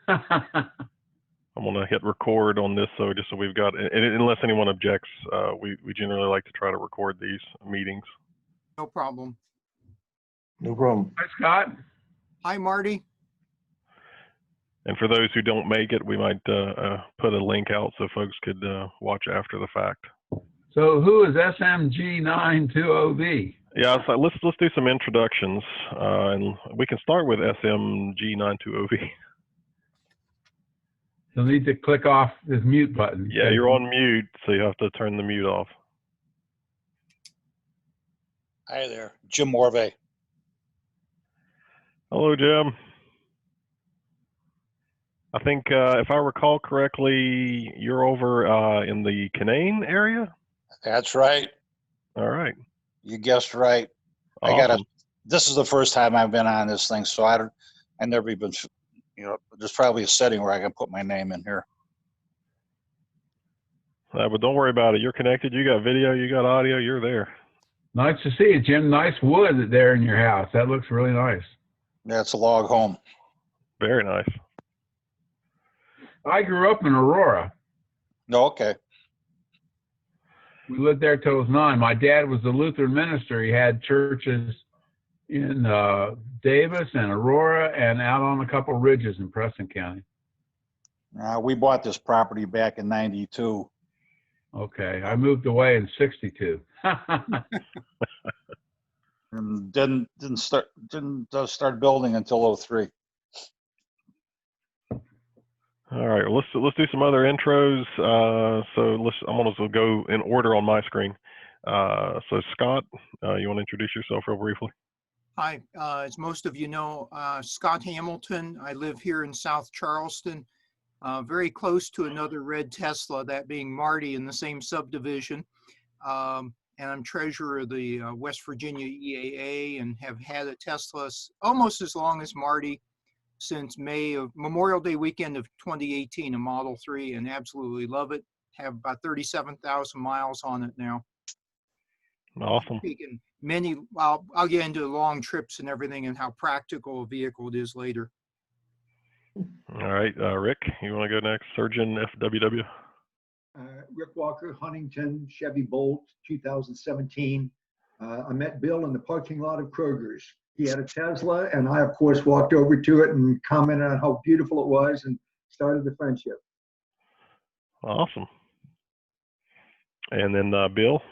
I'm going to hit record on this, so just so we've got, and unless anyone objects, we generally like to try to record these meetings. No problem. No problem. Hi, Scott. Hi, Marty. And for those who don't make it, we might put a link out so folks could watch after the fact. So who is SMG920V? Yeah, so let's do some introductions, and we can start with SMG920V. You'll need to click off this mute button. Yeah, you're on mute, so you have to turn the mute off. Hi there, Jim Morvay. Hello, Jim. I think, if I recall correctly, you're over in the Canaan area? That's right. All right. You guessed right. Awesome. This is the first time I've been on this thing, so I never even, there's probably a setting where I can put my name in here. But don't worry about it. You're connected. You got video, you got audio, you're there. Nice to see you, Jim. Nice wood there in your house. That looks really nice. Yeah, it's a log home. Very nice. I grew up in Aurora. No, okay. We lived there till I was 9. My dad was a Lutheran minister. He had churches in Davis and Aurora and out on a couple of ridges in Preston County. We bought this property back in '92. Okay, I moved away in '62. And didn't start building until '03. All right, well, let's do some other intros. So I'm gonna go in order on my screen. So Scott, you want to introduce yourself real briefly? Hi, as most of you know, Scott Hamilton. I live here in South Charleston, very close to another red Tesla, that being Marty, in the same subdivision. And I'm treasurer of the West Virginia EAA and have had a Tesla almost as long as Marty, since Memorial Day weekend of 2018, a Model 3, and absolutely love it. Have about 37,000 miles on it now. Awesome. I'll get into long trips and everything and how practical a vehicle it is later. All right, Rick, you want to go next? Surgeon FWW. Rick Walker, Huntington, Chevy Bolt, 2017. I met Bill in the parking lot of Kroger's. He had a Tesla, and I, of course, walked over to it and commented on how beautiful it was and started the friendship. Awesome. And then Bill?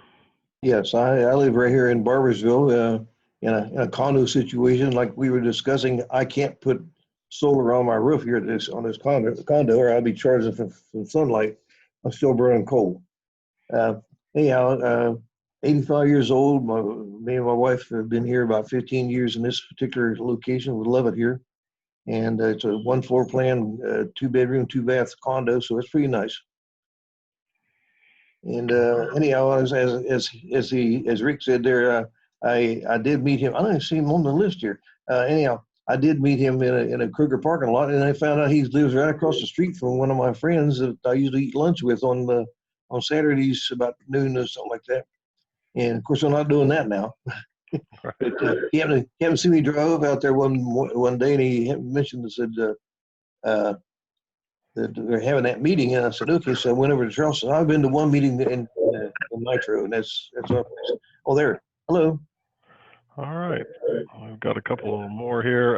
Yes, I live right here in Barbersville in a condo situation like we were discussing. I can't put solar on my roof here on this condo, or I'll be charging for sunlight. I'm still burning coal. Anyhow, 85 years old. Me and my wife have been here about 15 years in this particular location. We love it here. And it's a 1 floor plan, 2 bedroom, 2 bath condo. So it's pretty nice. And anyhow, as Rick said there, I did meet him. I don't even see him on the list here. Anyhow, I did meet him in a Kruger parking lot, and I found out he lives right across the street from one of my friends that I usually eat lunch with on Saturdays about noon or something like that. And of course, I'm not doing that now. But he happened to see me drive out there one day, and he mentioned and said that they're having that meeting, and I said, okay. So I went over to Charleston. I've been to one meeting in Nitro, and that's our place. Oh, there. Hello. All right. We've got a couple more here.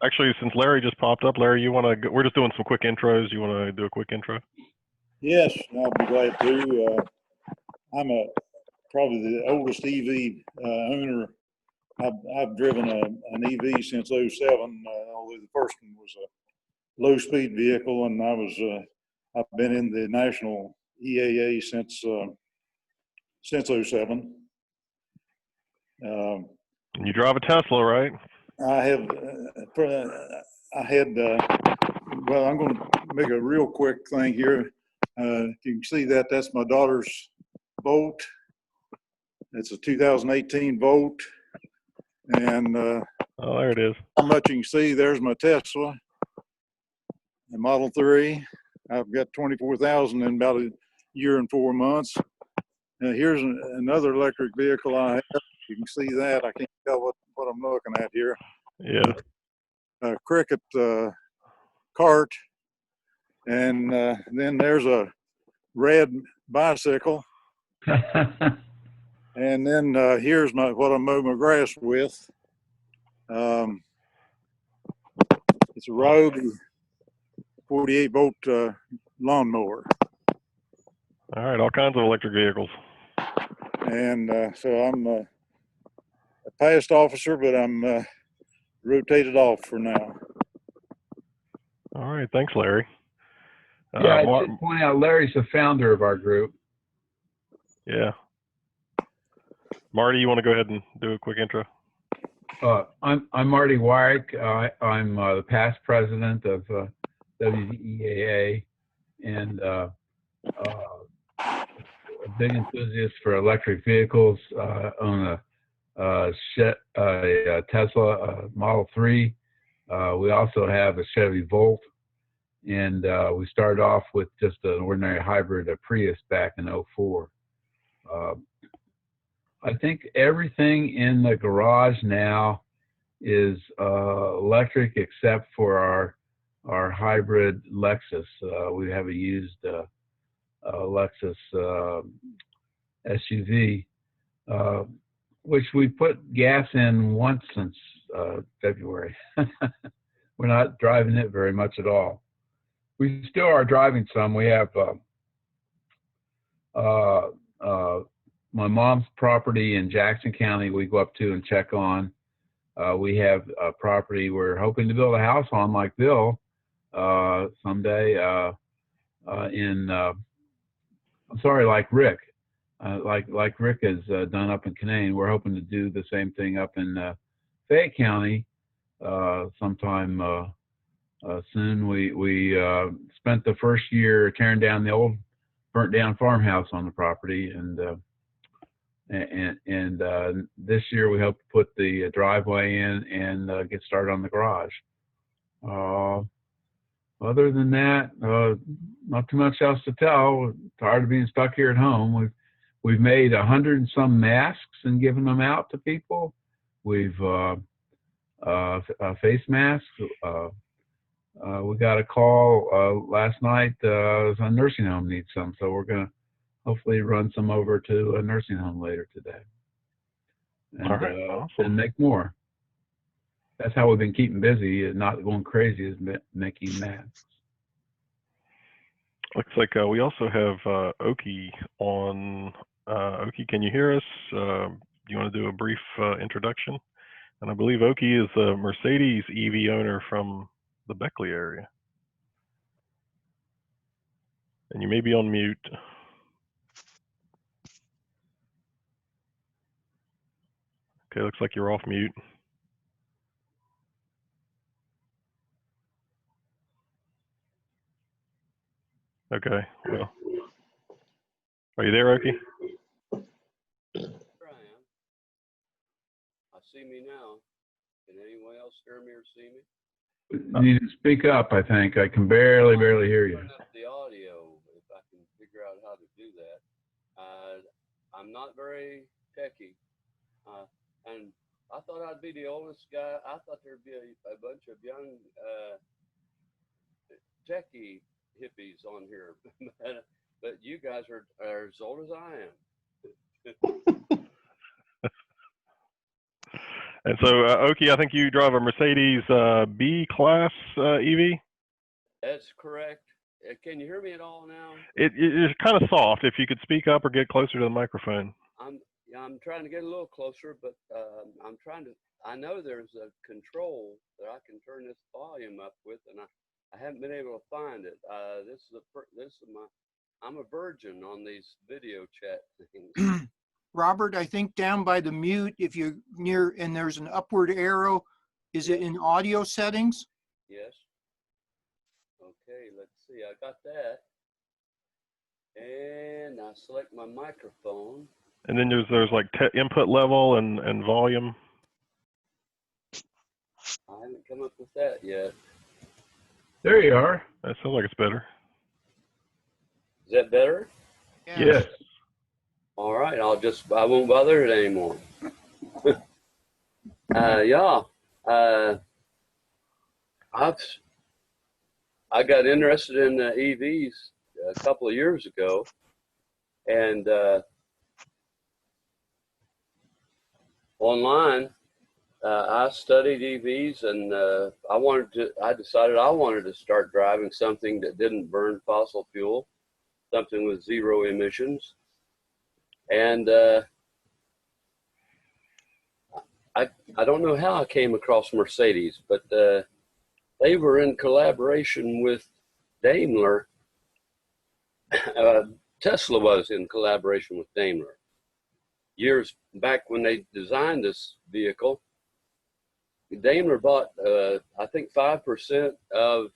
Actually, since Larry just popped up, Larry, you want to? We're just doing some quick intros. You want to do a quick intro? Yes, I'll be glad to. I'm probably the oldest EV owner. I've driven an EV since '07, although the first one was a low-speed vehicle, and I've been in the national EAA since '07. You drive a Tesla, right? I have. Well, I'm going to make a real quick thing here. You can see that's my daughter's Bolt. It's a 2018 Volt, and oh, there it is. how much you can see, there's my Tesla, the Model 3. I've got 24,000 in about a year and 4 months. Here's another electric vehicle I have. You can see that. I can't tell what I'm looking at here. Yeah. Cricket cart, and then there's a red bicycle, and then here's what I mow my grass with. It's a Ryobi 48-volt lawnmower. All right, all kinds of electric vehicles. And so I'm a past officer, but I'm rotated off for now. All right, thanks, Larry. Yeah, I should point out Larry's the founder of our group. Yeah. Marty, you want to go ahead and do a quick intro? I'm Marty Wyrick. I'm the past president of WVEAA and a big enthusiast for electric vehicles. Own a Tesla Model 3. We also have a Chevy Volt, and we started off with just an ordinary hybrid, a Prius, back in '04. I think everything in the garage now is electric except for our hybrid Lexus. We have a used Lexus SUV, which we put gas in once since February. We're not driving it very much at all. We still are driving some. We have my mom's property in Jackson County we go up to and check on. We have a property we're hoping to build a house on, like Bill, someday. Like Rick. Like Rick has done up in Canaan. We're hoping to do the same thing up in Fayette County sometime soon. We spent the first year tearing down the old burnt down farmhouse on the property, and this year we hope to put the driveway in and get started on the garage. Other than that, not too much else to tell. Tired of being stuck here at home. We've made 100 and some masks and given them out to people. We've face masks. We got a call last night. A nursing home needs some, so we're gonna hopefully run some over to a nursing home later today, and, all right, awesome. And make more. That's how we've been keeping busy and not going crazy, is making masks. Looks like we also have Oki on. Oki, can you hear us? Do you want to do a brief introduction? And I believe Oki is a Mercedes EV owner from the Beckley area. And you may be on mute. Okay, looks like you're off mute. Okay, well, are you there, Oki? Here I am. I see me now. Can anyone else hear me or see me? You need to speak up, I think. I can barely hear you. Turn up the audio if I can figure out how to do that. I'm not very techy. And I thought I'd be the oldest guy. I thought there'd be a bunch of young techie hippies on here. But you guys are as old as I am. And so, Oki, I think you drive a Mercedes B-Class EV? That's correct. Can you hear me at all now? It's kind of soft. If you could speak up or get closer to the microphone. I'm trying to get a little closer, but I know there's a control that I can turn this volume up with, and I haven't been able to find it. I'm a virgin on these video chat things. Robert, I think down by the mute, if you're near and there's an upward arrow, is it in audio settings? Yes. Okay, let's see. I got that. And I select my microphone. And then there's like input level and volume. I haven't come up with that yet. There you are. That sounds like it's better. Is that better? Yes. All right, I won't bother it anymore. Yeah. I got interested in EVs a couple of years ago, and online I studied EVs, and I decided I wanted to start driving something that didn't burn fossil fuel, something with zero emissions. And I don't know how I came across Mercedes, but they were in collaboration with Daimler. Tesla was in collaboration with Daimler. Years back when they designed this vehicle, Daimler bought, I think, 5% of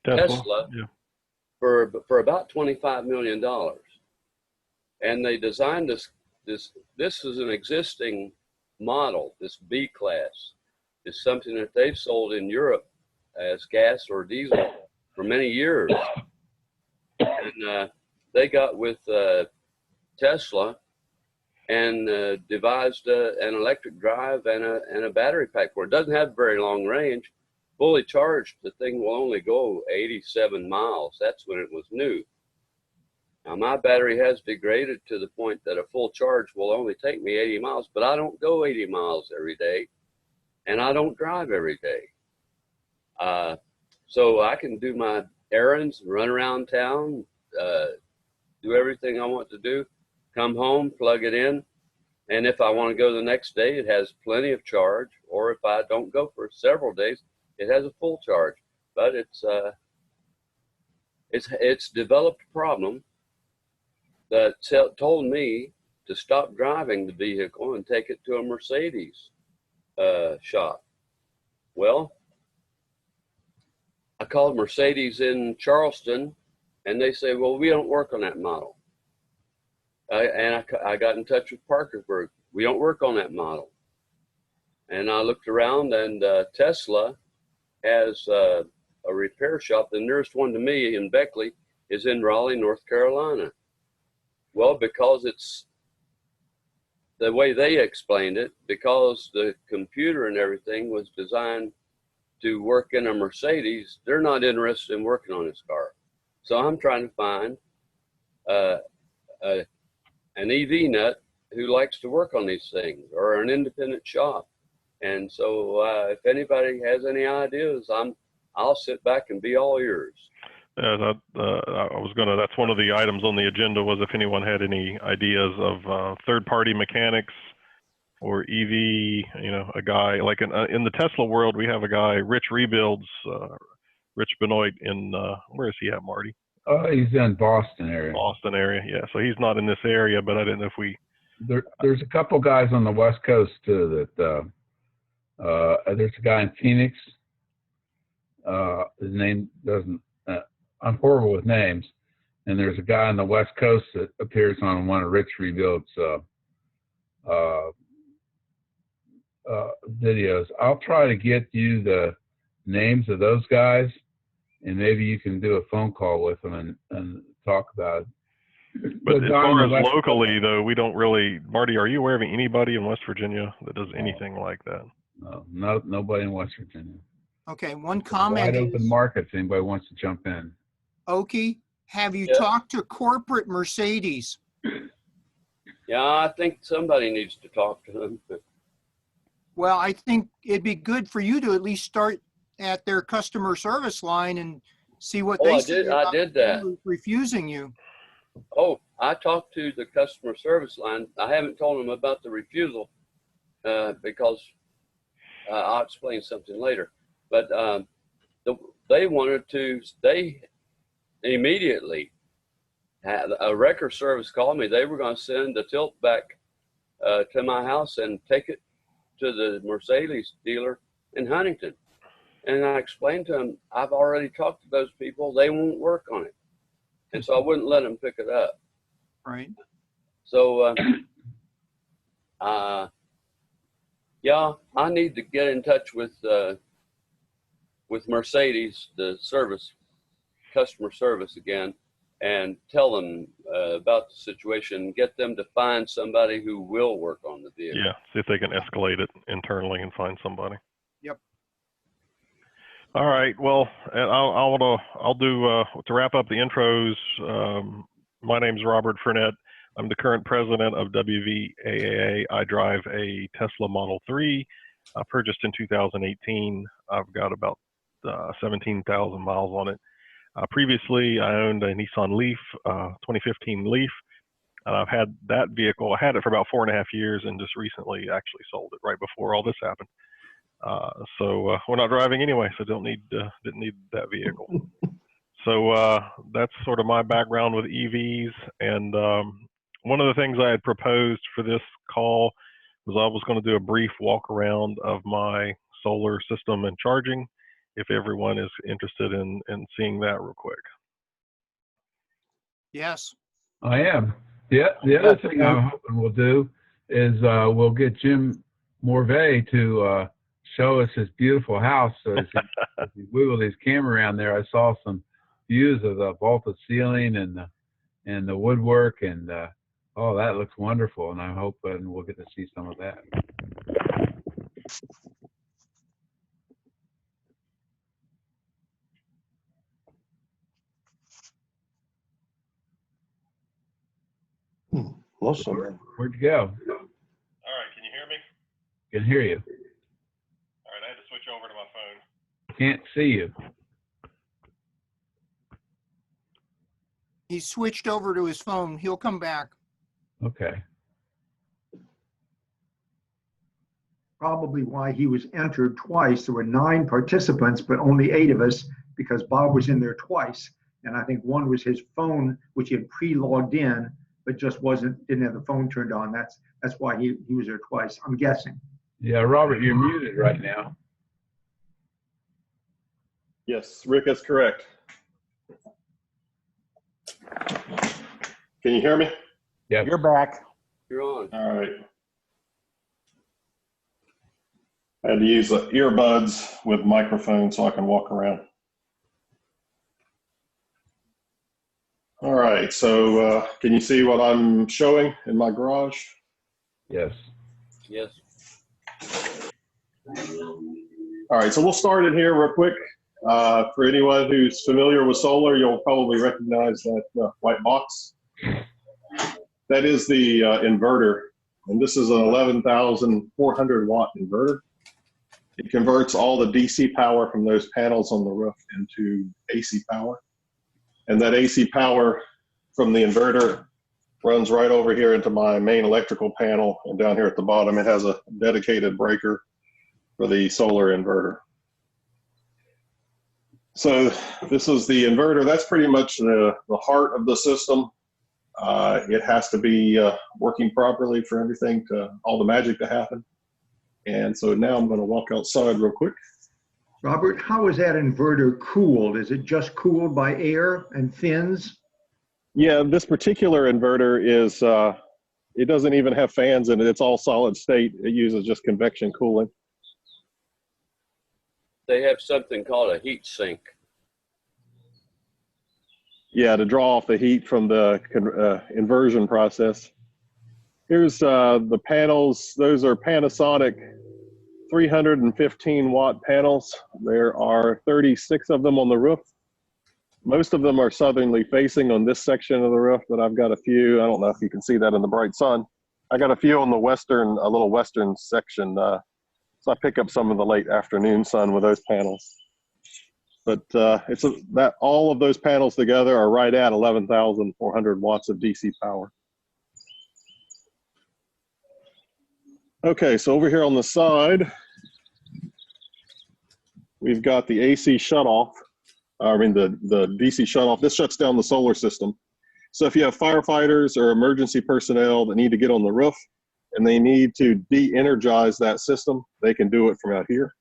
Tesla yeah. for about $25 million. And they designed this is an existing model. This B class is something that they've sold in Europe as gas or diesel for many years. And they got with Tesla and devised an electric drive and a battery pack for it. It doesn't have very long range. Fully charged, the thing will only go 87 miles. That's when it was new. Now, my battery has degraded to the point that a full charge will only take me 80 miles, but I don't go 80 miles every day, and I don't drive every day. So I can do my errands, run around town, do everything I want to do, come home, plug it in, and if I want to go the next day, it has plenty of charge, or if I don't go for several days, it has a full charge. But it's developed a problem that told me to stop driving the vehicle and take it to a Mercedes shop. Well, I called Mercedes in Charleston, and they say, well, we don't work on that model. And I got in touch with Parkersburg. We don't work on that model. And I looked around, and Tesla has a repair shop. The nearest one to me in Beckley is in Raleigh, North Carolina. Well, because it's the way they explained it, because the computer and everything was designed to work in a Mercedes, they're not interested in working on this car. So I'm trying to find an EV nut who likes to work on these things, or an independent shop. And so if anybody has any ideas, I'll sit back and be all ears. That's one of the items on the agenda, was if anyone had any ideas of third-party mechanics or EV, a guy like in the Tesla world, we have a guy, Rich Rebuilds, Rich Benoit where is he at, Marty? He's in Boston area. Boston area, yeah. So he's not in this area, but I didn't know if there's a couple guys on the West Coast too that there's a guy in Phoenix. His name doesn't. I'm horrible with names, and there's a guy on the West Coast that appears on one of Rich Rebuild's videos. I'll try to get you the names of those guys, and maybe you can do a phone call with them and talk about it. But as far as locally, though, we don't really. Marty, are you aware of anybody in West Virginia that does anything like that? No, nobody in West Virginia. Okay, one comment. Wide open market if anybody wants to jump in. Okie, have you talked to corporate Mercedes? Yeah, I think somebody needs to talk to them. Well, I think it'd be good for you to at least start at their customer service line and see what they say. I did that. Refusing you. Oh, I talked to the customer service line. I haven't told them about the refusal because I'll explain something later. But they immediately had a wrecker service called me. They were going to send the tilt back to my house and take it to the Mercedes dealer in Huntington. And I explained to them, I've already talked to those people. They won't work on it. And so I wouldn't let them pick it up. Right. So, yeah, I need to get in touch with Mercedes, the customer service again, and tell them about the situation, get them to find somebody who will work on the vehicle. Yeah, see if they can escalate it internally and find somebody. Yep. All right. Well, and I'll do to wrap up the intros. My name's Robert Furnett. I'm the current president of WVEAA. I drive a Tesla Model 3, purchased in 2018. I've got about 17,000 miles on it. Previously, I owned a Nissan Leaf, 2015 Leaf, and I've had that vehicle. I had it for about 4.5 years, and just recently actually sold it right before all this happened. So we're not driving anyway, so didn't need that vehicle. So that's sort of my background with EVs. And one of the things I had proposed for this call was I was going to do a brief walk around of my solar system and charging, if everyone is interested in seeing that real quick. Yes. I am. The other thing I'm hoping we'll do is we'll get Jim Morvay to show us his beautiful house. So as he wiggled his camera around there, I saw some views of the vaulted ceiling and the woodwork, and oh, that looks wonderful. And I'm hoping we'll get to see some of that. Lost something. Where'd you go? All right, can you hear me? Can hear you. All right, I had to switch over to my phone. Can't see you. He switched over to his phone. He'll come back. Okay. Probably why he was entered twice. There were 9 participants, but only 8 of us because Bob was in there twice. And I think one was his phone, which he had pre-logged in, but just didn't have the phone turned on. That's why he was there twice, I'm guessing. Yeah, Robert, you're muted right now. Yes, Rick is correct. Can you hear me? Yeah. You're back. You're on. All right. I had to use the earbuds with microphone so I can walk around. All right, so can you see what I'm showing in my garage? Yes. Yes. All right, so we'll start it here real quick. For anyone who's familiar with solar, you'll probably recognize that white box. That is the inverter, and this is an 11,400 watt inverter. It converts all the DC power from those panels on the roof into AC power. And that AC power from the inverter runs right over here into my main electrical panel, and down here at the bottom it has a dedicated breaker for the solar inverter. So this is the inverter. That's pretty much the heart of the system. It has to be working properly for everything all the magic to happen. And so now I'm going to walk outside real quick. Robert, how is that inverter cooled? Is it just cooled by air and fins? Yeah, this particular inverter is, it doesn't even have fans in it. It's all solid state. It uses just convection cooling. They have something called a heat sink. Yeah, to draw off the heat from the inversion process. Here's the panels. Those are Panasonic 315 watt panels. There are 36 of them on the roof. Most of them are southerly facing on this section of the roof, but I've got a few. I don't know if you can see that in the bright sun. I got a few on the a little western section. So I pick up some of the late afternoon sun with those panels. But all of those panels together are right at 11,400 watts of DC power. Okay, so over here on the side, we've got the AC shutoff. The DC shutoff. This shuts down the solar system. So if you have firefighters or emergency personnel that need to get on the roof and they need to de-energize that system, they can do it from out here.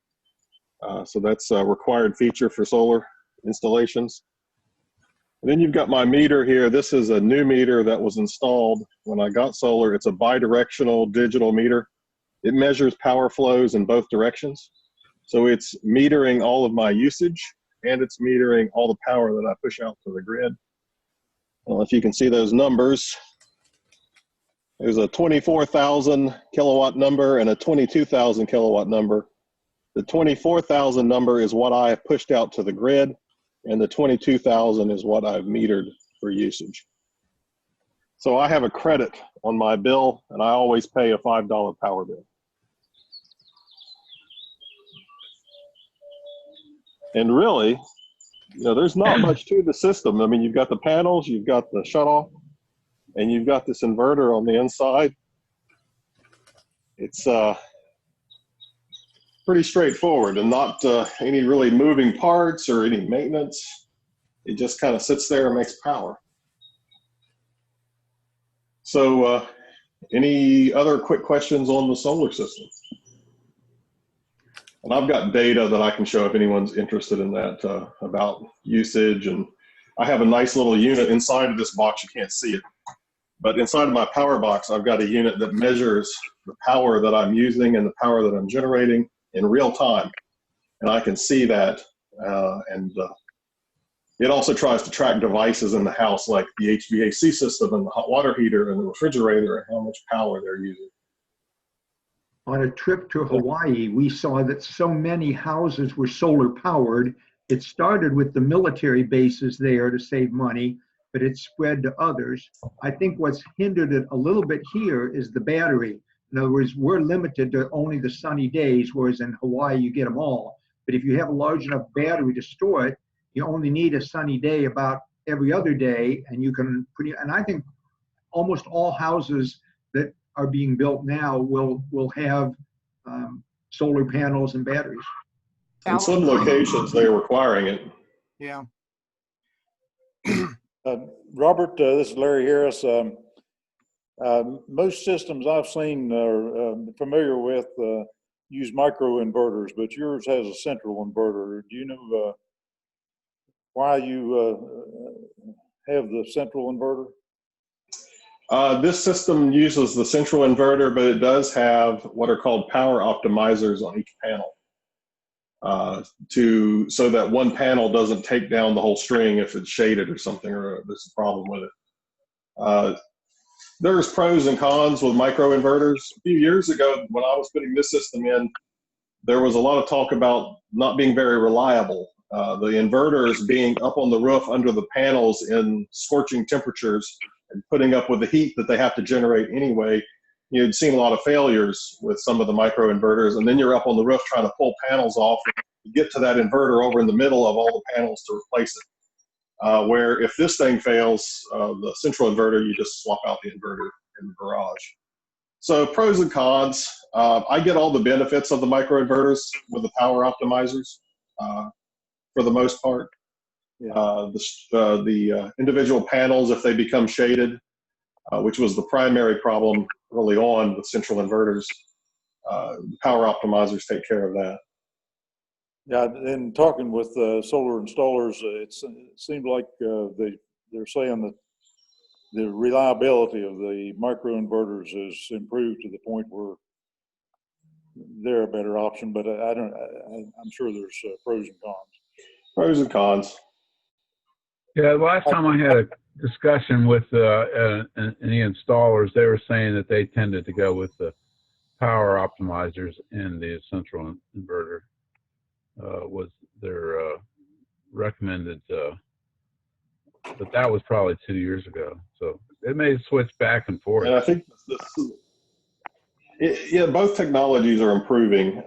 So that's a required feature for solar installations. And then you've got my meter here. This is a new meter that was installed when I got solar. It's a bidirectional digital meter. It measures power flows in both directions. So it's metering all of my usage, and it's metering all the power that I push out to the grid. I don't know if you can see those numbers. There's a 24,000 kilowatt number and a 22,000 kilowatt number. The 24,000 number is what I have pushed out to the grid, and the 22,000 is what I've metered for usage. So I have a credit on my bill, and I always pay a $5 power bill. And really, there's not much to the system. I mean, you've got the panels, you've got the shutoff, and you've got this inverter on the inside. It's pretty straightforward and not any really moving parts or any maintenance. It just kind of sits there and makes power. So any other quick questions on the solar system? And I've got data that I can show if anyone's interested in that about usage. And I have a nice little unit inside of this box. You can't see it. But inside of my power box, I've got a unit that measures the power that I'm using and the power that I'm generating in real time. And I can see that. It also tries to track devices in the house like the HVAC system and the hot water heater and the refrigerator and how much power they're using. On a trip to Hawaii, we saw that so many houses were solar powered. It started with the military bases there to save money, but it spread to others. I think what's hindered it a little bit here is the battery. In other words, we're limited to only the sunny days, whereas in Hawaii, you get them all. But if you have a large enough battery to store it, you only need a sunny day about every other day, and you can and I think almost all houses that are being built now will have solar panels and batteries. In some locations, they're requiring it. Yeah. Robert, this is Larry Harris. Most systems I've seen or familiar with use microinverters, but yours has a central inverter. Do you know why you have the central inverter? This system uses the central inverter, but it does have what are called power optimizers on each panel so that one panel doesn't take down the whole string if it's shaded or something, or there's a problem with it. There's pros and cons with microinverters. A few years ago, when I was putting this system in, there was a lot of talk about not being very reliable. The inverters being up on the roof under the panels in scorching temperatures and putting up with the heat that they have to generate anyway. You'd seen a lot of failures with some of the microinverters, and then you're up on the roof trying to pull panels off to get to that inverter over in the middle of all the panels to replace it. Where if this thing fails, the central inverter, you just swap out the inverter in the garage. So pros and cons. I get all the benefits of the microinverters with the power optimizers for the most part. Yeah. The individual panels, if they become shaded, which was the primary problem early on with central inverters, the power optimizers take care of that. Yeah, in talking with solar installers, it seemed like they're saying that the reliability of the microinverters has improved to the point where they're a better option. But I'm sure there's pros and cons. Pros and cons. Yeah, the last time I had a discussion with any installers, they were saying that they tended to go with the power optimizers and the central inverter was their recommended, but that was probably 2 years ago. So it may switch back and forth. And I think both technologies are improving.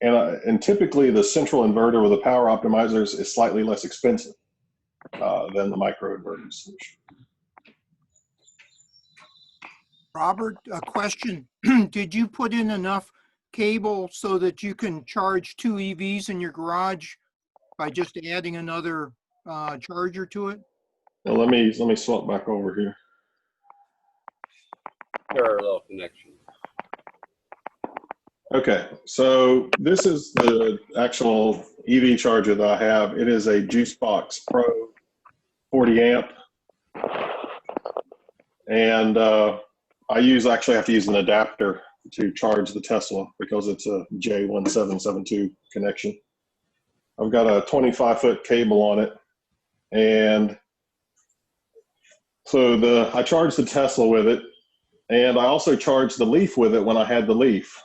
And typically the central inverter with the power optimizers is slightly less expensive than the microinverter solution. Robert, a question. Did you put in enough cable so that you can charge 2 EVs in your garage by just adding another charger to it? Now let me swap back over here. Parallel connection. Okay, so this is the actual EV charger that I have. It is a JuiceBox Pro 40 amp. And I actually have to use an adapter to charge the Tesla because it's a J1772 connection. I've got a 25-foot cable on it. And so I charged the Tesla with it. And I also charged the Leaf with it when I had the Leaf.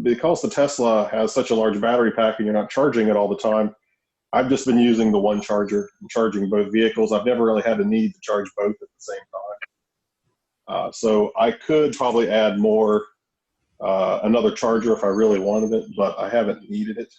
because the Tesla has such a large battery pack and you're not charging it all the time, I've just been using the one charger and charging both vehicles. I've never really had a need to charge both at the same time. So I could probably add more, another charger if I really wanted it, but I haven't needed it.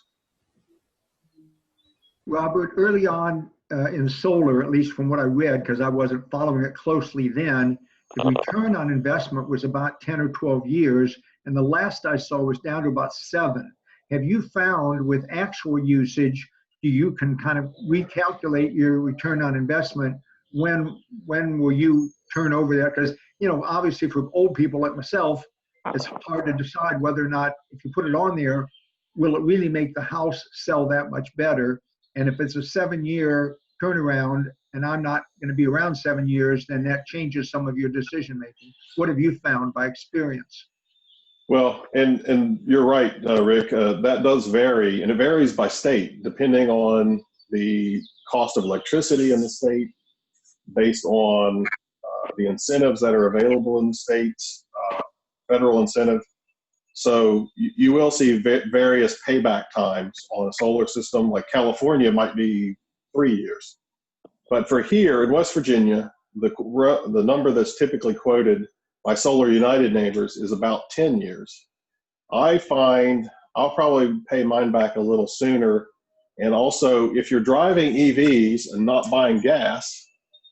Robert, early on in solar, at least from what I read, because I wasn't following it closely then, the return on investment was about 10 or 12 years, and the last I saw was down to about 7. Have you found with actual usage, you can kind of recalculate your return on investment? When will you turn over that? Because, you know, obviously for old people like myself, it's hard to decide whether or not, if you put it on there, will it really make the house sell that much better? And if it's a 7-year turnaround and I'm not going to be around 7 years, then that changes some of your decision making. What have you found by experience? Well, and you're right, Rick, that does vary, and it varies by state, depending on the cost of electricity in the state, based on the incentives that are available in the states, federal incentive. So you will see various payback times on a solar system. Like California might be 3 years. But for here in West Virginia, the number that's typically quoted by Solar United neighbors is about 10 years. I find I'll probably pay mine back a little sooner. And also, if you're driving EVs and not buying gas,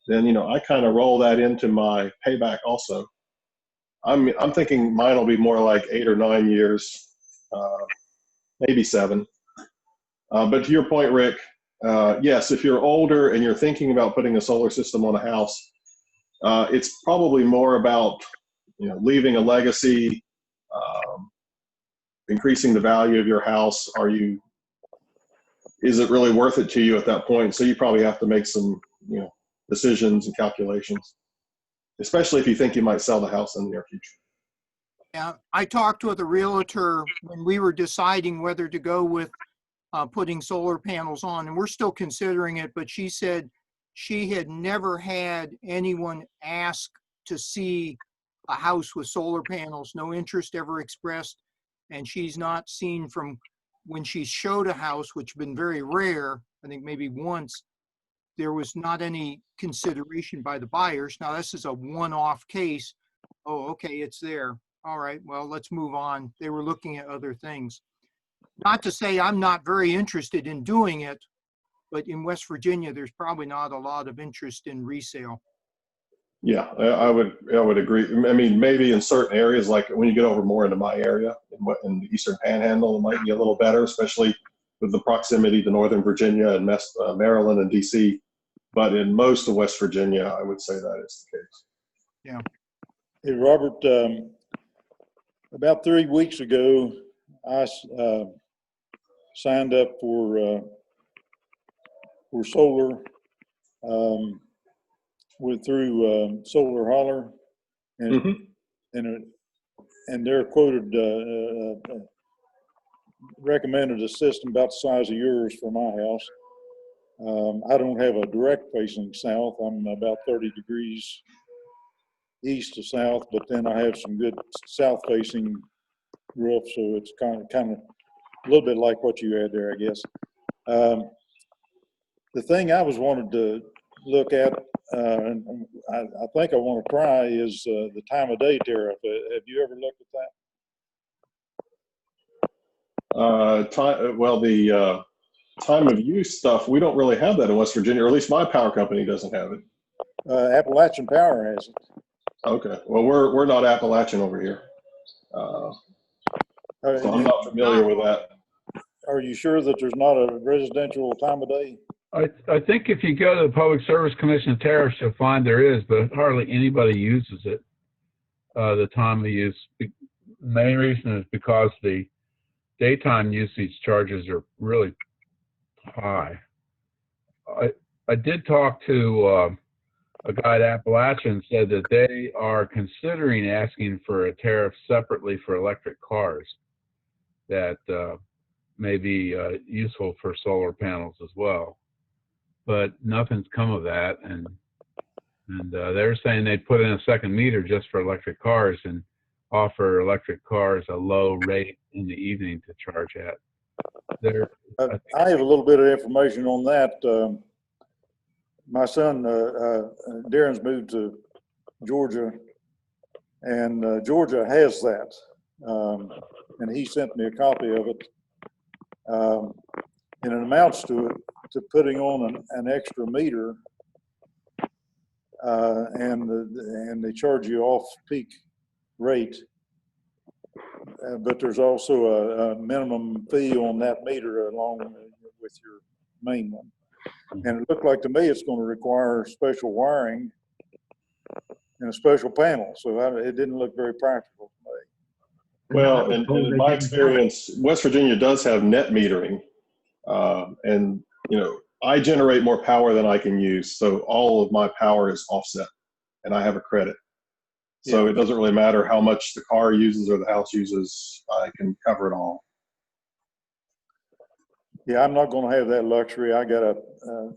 then, you know, I kind of roll that into my payback also. I'm thinking mine will be more like 8 or 9 years, maybe 7. But to your point, Rick, yes, if you're older and you're thinking about putting a solar system on a house, it's probably more about, you know, leaving a legacy, increasing the value of your house. Is it really worth it to you at that point? So you probably have to make some, you know, decisions and calculations, especially if you think you might sell the house in the near future. Yeah, I talked with a realtor when we were deciding whether to go with putting solar panels on, and we're still considering it, but she said she had never had anyone ask to see a house with solar panels, no interest ever expressed, and she's not seen from when she showed a house, which has been very rare, I think maybe once, there was not any consideration by the buyers. Now, this is a one-off case. Oh, okay, it's there. All right, well, let's move on. They were looking at other things. Not to say I'm not very interested in doing it, but in West Virginia, there's probably not a lot of interest in resale. Yeah, I would agree. I mean, maybe in certain areas, like when you get over more into my area, in the Eastern Panhandle, it might be a little better, especially with the proximity to Northern Virginia and Maryland and DC. But in most of West Virginia, I would say that is the case. Yeah. Hey, Robert, about 3 weeks ago, I signed up for solar through Solar Holler, and and they're quoted recommended a system about the size of yours for my house. I don't have a direct facing south. I'm about 30 degrees east to south, but then I have some good south facing roof, so it's kind of a little bit like what you had there, I guess. The thing I was wanted to look at, and I think I want to try, is the time of day tariff. Have you ever looked at that? The time of use stuff, we don't really have that in West Virginia, or at least my power company doesn't have it. Appalachian Power has it. Okay, well, we're not Appalachian over here, so I'm not familiar with that. Are you sure that there's not a residential time of day? I think if you go to the Public Service Commission tariffs, you'll find there is, but hardly anybody uses it. The time of use. The main reason is because the daytime usage charges are really high. I did talk to a guy at Appalachian, said that they are considering asking for a tariff separately for electric cars that may be useful for solar panels as well. But nothing's come of that, and they're saying they'd put in a second meter just for electric cars, and offer electric cars a low rate in the evening to charge at. There, I have a little bit of information on that. My son, Darren's moved to Georgia, and Georgia has that. And he sent me a copy of it. And it amounts to putting on an extra meter, and they charge you off peak rate. But there's also a minimum fee on that meter along with your main one. And it looked like to me it's going to require special wiring and a special panel. So it didn't look very practical to me. Well, and in my experience, West Virginia does have net metering. And, you know, I generate more power than I can use. So all of my power is offset and I have a credit. So it doesn't really matter how much the car uses or the house uses, I can cover it all. Yeah, I'm not going to have that luxury. I got a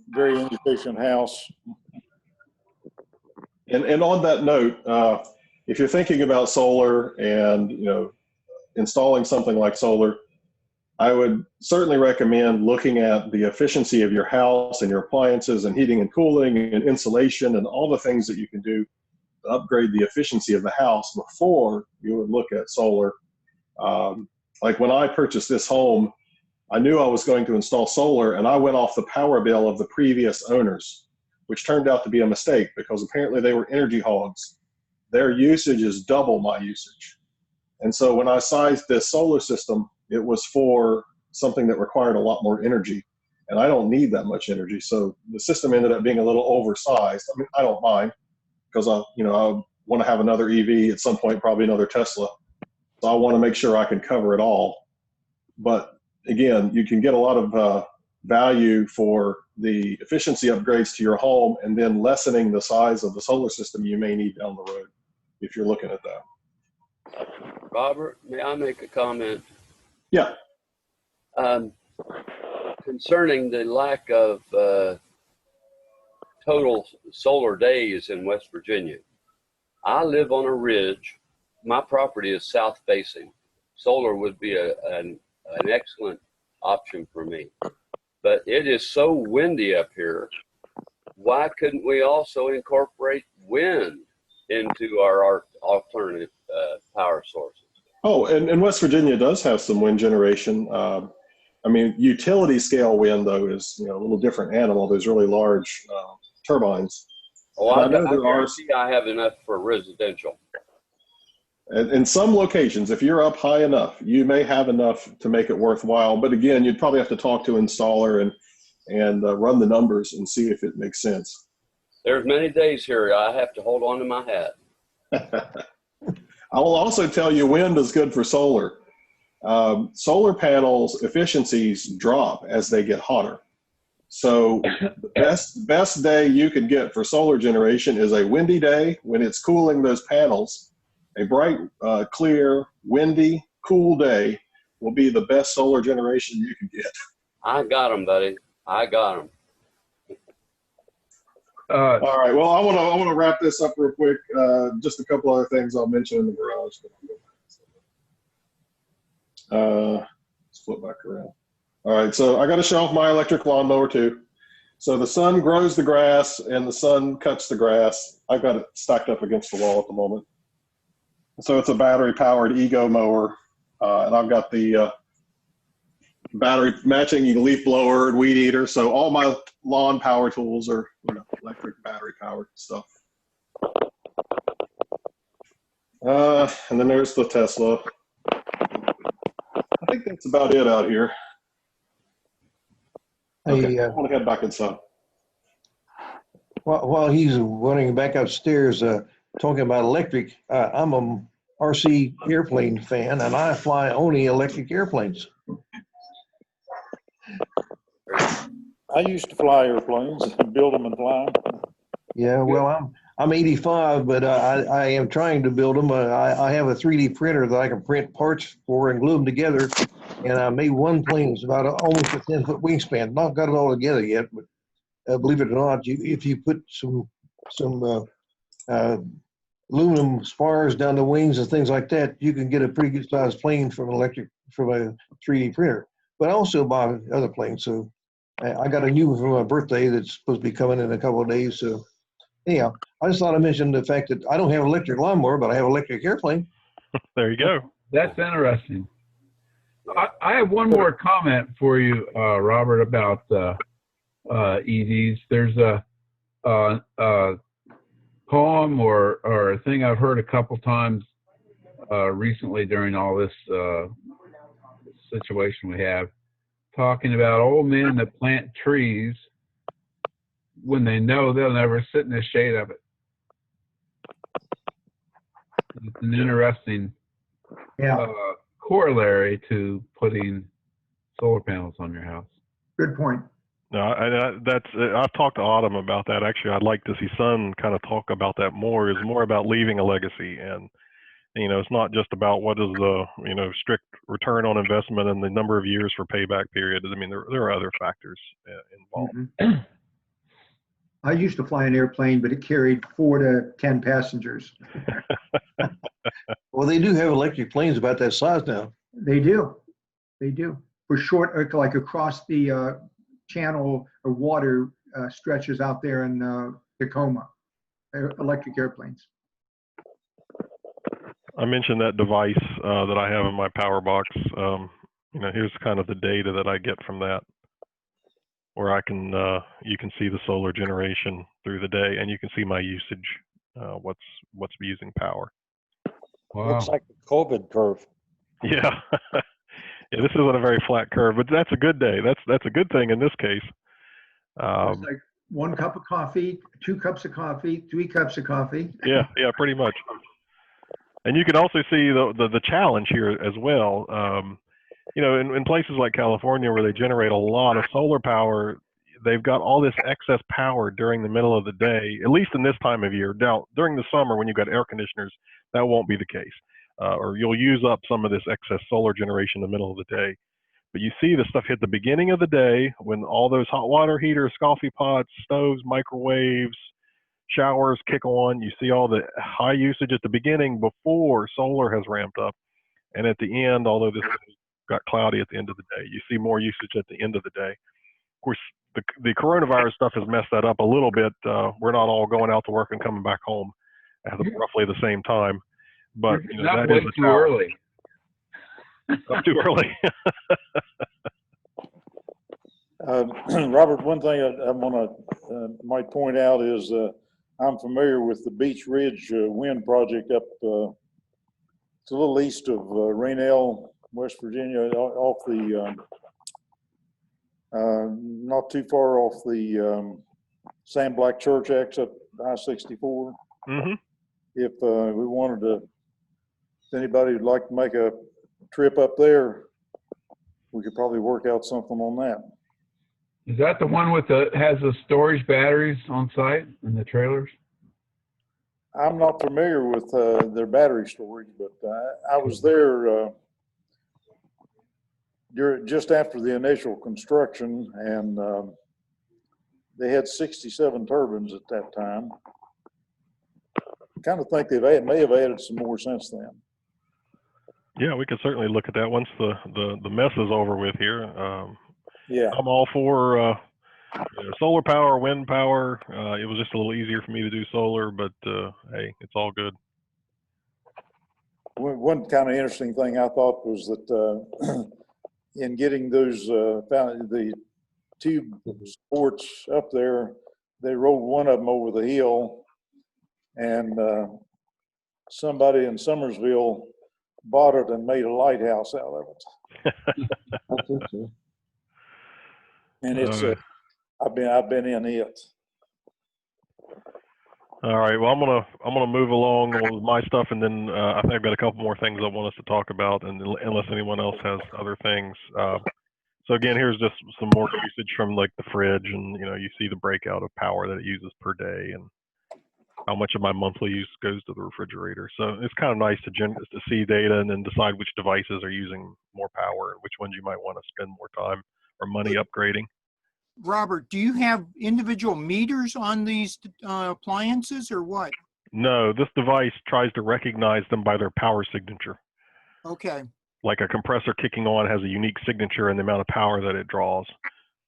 very inefficient house. And on that note, if you're thinking about solar and, you know, installing something like solar, I would certainly recommend looking at the efficiency of your house and your appliances and heating and cooling and insulation and all the things that you can do to upgrade the efficiency of the house before you would look at solar. Like when I purchased this home, I knew I was going to install solar, and I went off the power bill of the previous owners, which turned out to be a mistake because apparently they were energy hogs. Their usage is double my usage. And so when I sized this solar system, it was for something that required a lot more energy, and I don't need that much energy. So the system ended up being a little oversized. I mean, I don't mind because I want to have another EV at some point, probably another Tesla. So I want to make sure I can cover it all. But again, you can get a lot of value for the efficiency upgrades to your home and then lessening the size of the solar system you may need down the road if you're looking at that. Robert, may I make a comment? Yeah. Concerning the lack of total solar days in West Virginia. I live on a ridge. My property is south facing. Solar would be an excellent option for me. But it is so windy up here. Why couldn't we also incorporate wind into our alternative power sources? Oh, and West Virginia does have some wind generation. I mean, utility scale wind, though, is a little different animal. There's really large turbines. Oh, I guarantee I have enough for residential. In some locations, if you're up high enough, you may have enough to make it worthwhile. But again, you'd probably have to talk to an installer and run the numbers and see if it makes sense. There's many days here I have to hold on to my hat. I will also tell you wind is good for solar. Solar panels efficiencies drop as they get hotter. So the best day you could get for solar generation is a windy day when it's cooling those panels. A bright, clear, windy, cool day will be the best solar generation you can get. I got them, buddy. I got them. All right. Well, I want to wrap this up real quick. Just a couple other things I'll mention in the garage. Let's flip back around. All right. So I got to show off my electric lawnmower too. So the sun grows the grass and the sun cuts the grass. I've got it stacked up against the wall at the moment. So it's a battery-powered Ego mower, and I've got the battery matching leaf blower and weed eater. So all my lawn power tools are electric battery-powered stuff. And then there's the Tesla. I think that's about it out here. Okay, I want to head back inside. While he's running back upstairs, talking about electric, I'm a RC airplane fan, and I fly only electric airplanes. I used to fly airplanes and build them and fly them. Yeah, well, I'm 85, but I am trying to build them. I have a 3D printer that I can print parts for and glue them together, and I made one plane. It's about almost a 10-foot wingspan. Not got it all together yet, but believe it or not, if you put some aluminum spars down the wings and things like that, you can get a pretty good sized plane from a 3D printer. But I also buy other planes. So I got a new one for my birthday that's supposed to be coming in a couple of days. So anyhow, I just thought I mentioned the fact that I don't have an electric lawnmower, but I have an electric airplane. There you go. That's interesting. I have one more comment for you, Robert, about EVs. There's a poem or a thing I've heard a couple times recently during all this situation we have, talking about old men that plant trees when they know they'll never sit in the shade of it. It's an interesting corollary to putting solar panels on your house. Good point. No, I've talked to Autumn about that. Actually, I'd like to see Sun kind of talk about that more. It's more about leaving a legacy, and it's not just about what is the strict return on investment and the number of years for payback period. I mean, there are other factors involved. Mm-hmm. I used to fly an airplane, but it carried 4 to 10 passengers. Well, they do have electric planes about that size now. They do. They do. For short, like across the channel of water stretches out there in Tacoma, electric airplanes. I mentioned that device that I have in my power box. Here's kind of the data that I get from that, where I can you can see the solar generation through the day, and you can see my usage, what's using power. Wow. Looks like the COVID curve. Yeah. Yeah, this isn't a very flat curve, but that's a good day. That's a good thing in this case. It's like 1 cup of coffee, 2 cups of coffee, 3 cups of coffee. Yeah, pretty much. And you can also see the challenge here as well. In places like California where they generate a lot of solar power, they've got all this excess power during the middle of the day, at least in this time of year. Now, during the summer when you've got air conditioners, that won't be the case. Or you'll use up some of this excess solar generation in the middle of the day. But you see the stuff hit the beginning of the day when all those hot water heaters, coffee pots, stoves, microwaves, showers kick on. You see all the high usage at the beginning before solar has ramped up. And at the end, although this got cloudy at the end of the day, you see more usage at the end of the day. Of course, the coronavirus stuff has messed that up a little bit. We're not all going out to work and coming back home at roughly the same time. But that is too early. Not too early. Robert, one thing I want to might point out is I'm familiar with the Beach Ridge wind project up. It's a little east of Rainelle, West Virginia, off the not too far off the Sam Black Church exit I-64. Mm-hmm. If we wanted to, if anybody would like to make a trip up there, we could probably work out something on that. Is that the one with has the storage batteries on site in the trailers? I'm not familiar with their battery storage, but I was there just after the initial construction, and they had 67 turbines at that time. I kind of think they may have added some more since then. Yeah, we could certainly look at that once the mess is over with here. Yeah, I'm all for solar power, wind power. It was just a little easier for me to do solar, but hey, it's all good. One kind of interesting thing I thought was that in getting those the tube sports up there, they rolled one of them over the hill, and somebody in Summersville bought it and made a lighthouse out of it. I think so. And it's I've been in it. All right. Well, I'm gonna move along with my stuff, and then I think I've got a couple more things I want us to talk about, and unless anyone else has other things. So again, here's just some more usage from like the fridge, and you see the breakout of power that it uses per day, and how much of my monthly use goes to the refrigerator. So it's kind of nice to see data and then decide which devices are using more power and which ones you might want to spend more time or money upgrading. Robert, do you have individual meters on these appliances or what? No, this device tries to recognize them by their power signature. Okay. Like a compressor kicking on has a unique signature in the amount of power that it draws,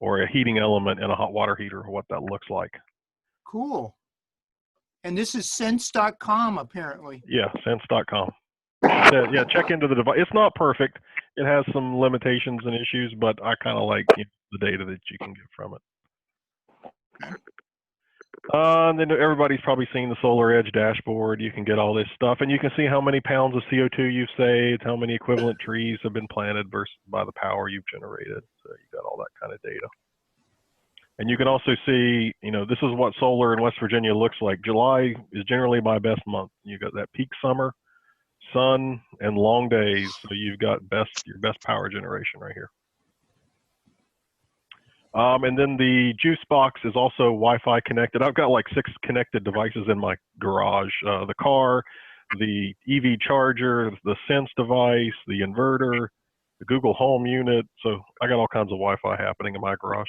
or a heating element in a hot water heater, what that looks like. Cool. And this is sense.com apparently. Yeah, sense.com. Yeah, check into the device. It's not perfect. It has some limitations and issues, but I kind of like the data that you can get from it. And then everybody's probably seen the Solar Edge dashboard. You can get all this stuff, and you can see how many pounds of CO2 you've saved, how many equivalent trees have been planted versus by the power you've generated. So you got all that kind of data. And you can also see, this is what solar in West Virginia looks like. July is generally my best month. You got that peak summer, sun, and long days. So you've got your best power generation right here. And then the juice box is also Wi-Fi connected. I've got like 6 connected devices in my garage. The car, the EV charger, the Sense device, the inverter, the Google Home unit. So I got all kinds of Wi-Fi happening in my garage.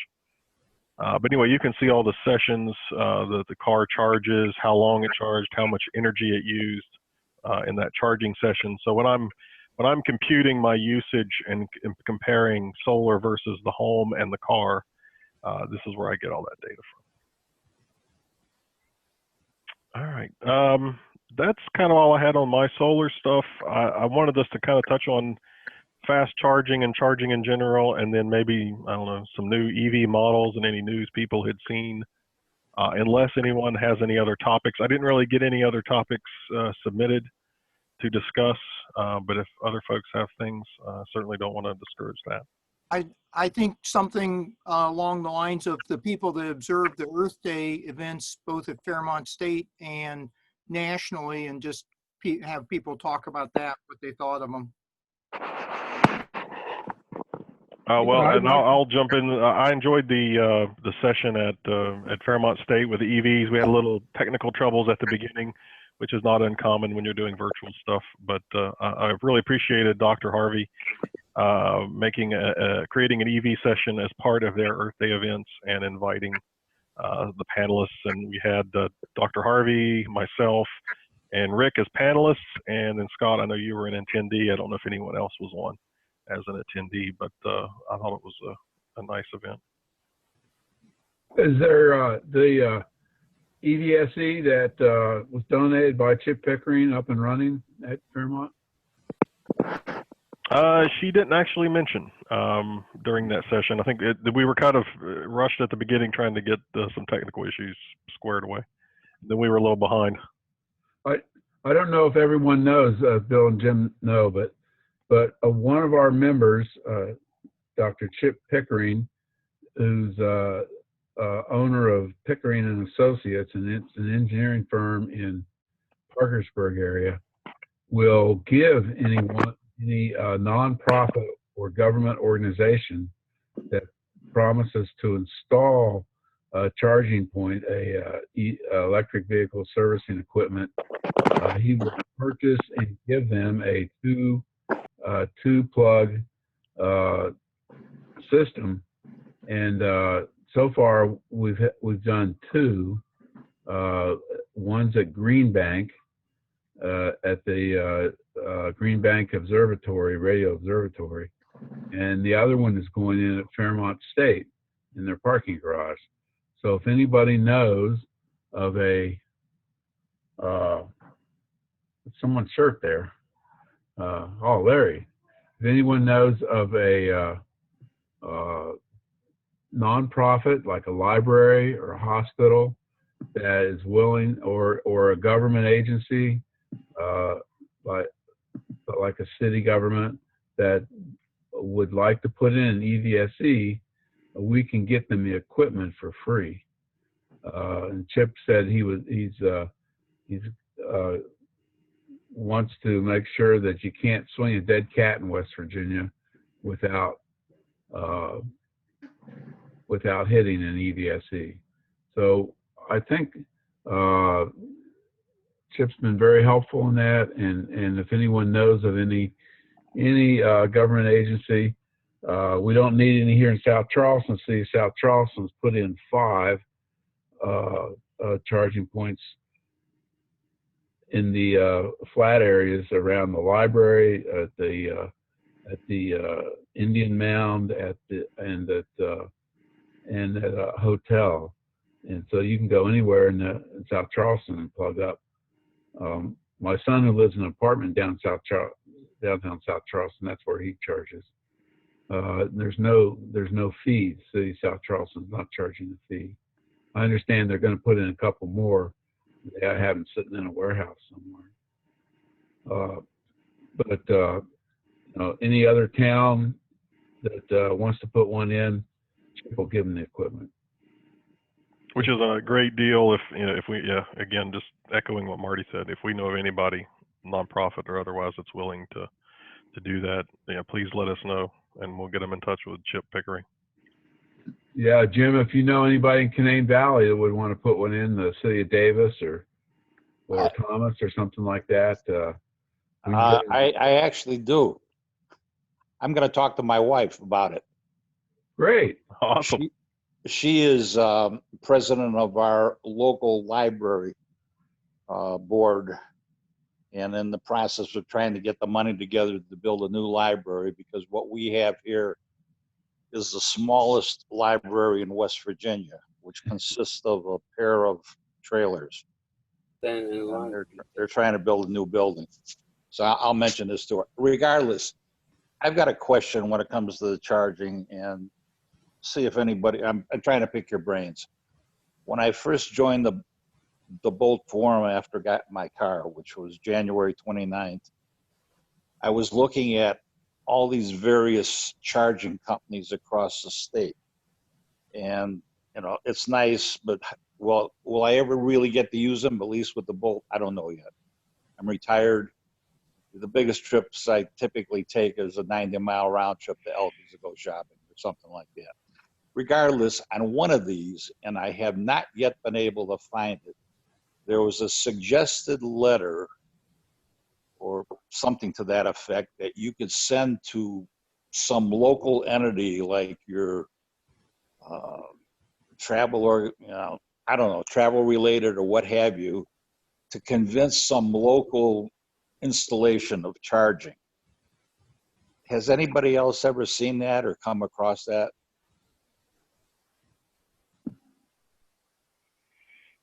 But anyway, you can see all the sessions that the car charges, how long it charged, how much energy it used in that charging session. So when I'm computing my usage and comparing solar versus the home and the car, this is where I get all that data from. All right, that's kind of all I had on my solar stuff. I wanted us to kind of touch on fast charging and charging in general, and then maybe, I don't know, some new EV models and any news people had seen, unless anyone has any other topics. I didn't really get any other topics submitted to discuss, but if other folks have things, certainly don't want to discourage that. I think something along the lines of the people that observe the Earth Day events, both at Fairmont State and nationally, and just have people talk about that, what they thought of them. Well, and I'll jump in. I enjoyed the session at Fairmont State with the EVs. We had a little technical troubles at the beginning, which is not uncommon when you're doing virtual stuff. But I really appreciated Dr. Harvey creating an EV session as part of their Earth Day events and inviting the panelists. And we had Dr. Harvey, myself, and Rick as panelists, and then Scott, I know you were an attendee. I don't know if anyone else was on as an attendee, but I thought it was a nice event. Is there the EVSE that was donated by Chip Pickering up and running at Fairmont? She didn't actually mention during that session. I think we were kind of rushed at the beginning trying to get some technical issues squared away. Then we were a little behind. I don't know if everyone knows, Bill and Jim know, but one of our members, Dr. Chip Pickering, who's owner of Pickering and Associates, and it's an engineering firm in Parkersburg area, will give any nonprofit or government organization that promises to install a charging point, electric vehicle servicing equipment. He will purchase and give them a two-plug system, and so far we've done 2. One's at Green Bank, at the Green Bank Observatory, Radio Observatory, and the other one is going in at Fairmont State in their parking garage. So if anybody knows of someone's shirt there. Oh, Larry. If anyone knows of a nonprofit like a library or a hospital that is willing, or a government agency, like a city government that would like to put in an EVSE, we can get them the equipment for free. And Chip said he wants to make sure that you can't swing a dead cat in West Virginia without hitting an EVSE. So I think Chip's been very helpful in that, and if anyone knows of any government agency, we don't need any here in South Charleston. See, South Charleston's put in 5 charging points in the flat areas around the library, at the Indian Mound, and at a hotel. And so you can go anywhere in South Charleston and plug up. My son, who lives in an apartment downtown South Charleston, that's where he charges. There's no fees. City South Charleston's not charging a fee. I understand they're going to put in a couple more. They have them sitting in a warehouse somewhere. Any other town that wants to put one in, Chip will give them the equipment. Which is a great deal if we, again, just echoing what Marty said, if we know of anybody, nonprofit or otherwise, that's willing to do that, please let us know and we'll get them in touch with Chip Pickering. Yeah, Jim, if you know anybody in Canaan Valley that would want to put one in the city of Davis or Thomas or something like that. I actually do. I'm going to talk to my wife about it. Great. Awesome. She is president of our local library board, and in the process of trying to get the money together to build a new library, because what we have here is the smallest library in West Virginia, which consists of a pair of trailers. They're trying to build a new building. So I'll mention this to her. Regardless, I've got a question when it comes to the charging, and see if anybody, I'm trying to pick your brains. When I first joined the Bolt Forum after I got my car, which was January 29th, I was looking at all these various charging companies across the state. And, it's nice, but will I ever really get to use them, at least with the Bolt? I don't know yet. I'm retired. The biggest trips I typically take is a 90-mile round trip to Elkins to go shopping or something like that. Regardless, on one of these, and I have not yet been able to find it, there was a suggested letter or something to that effect that you could send to some local entity like your travel or, I don't know, travel related or what have you, to convince some local installation of charging. Has anybody else ever seen that or come across that?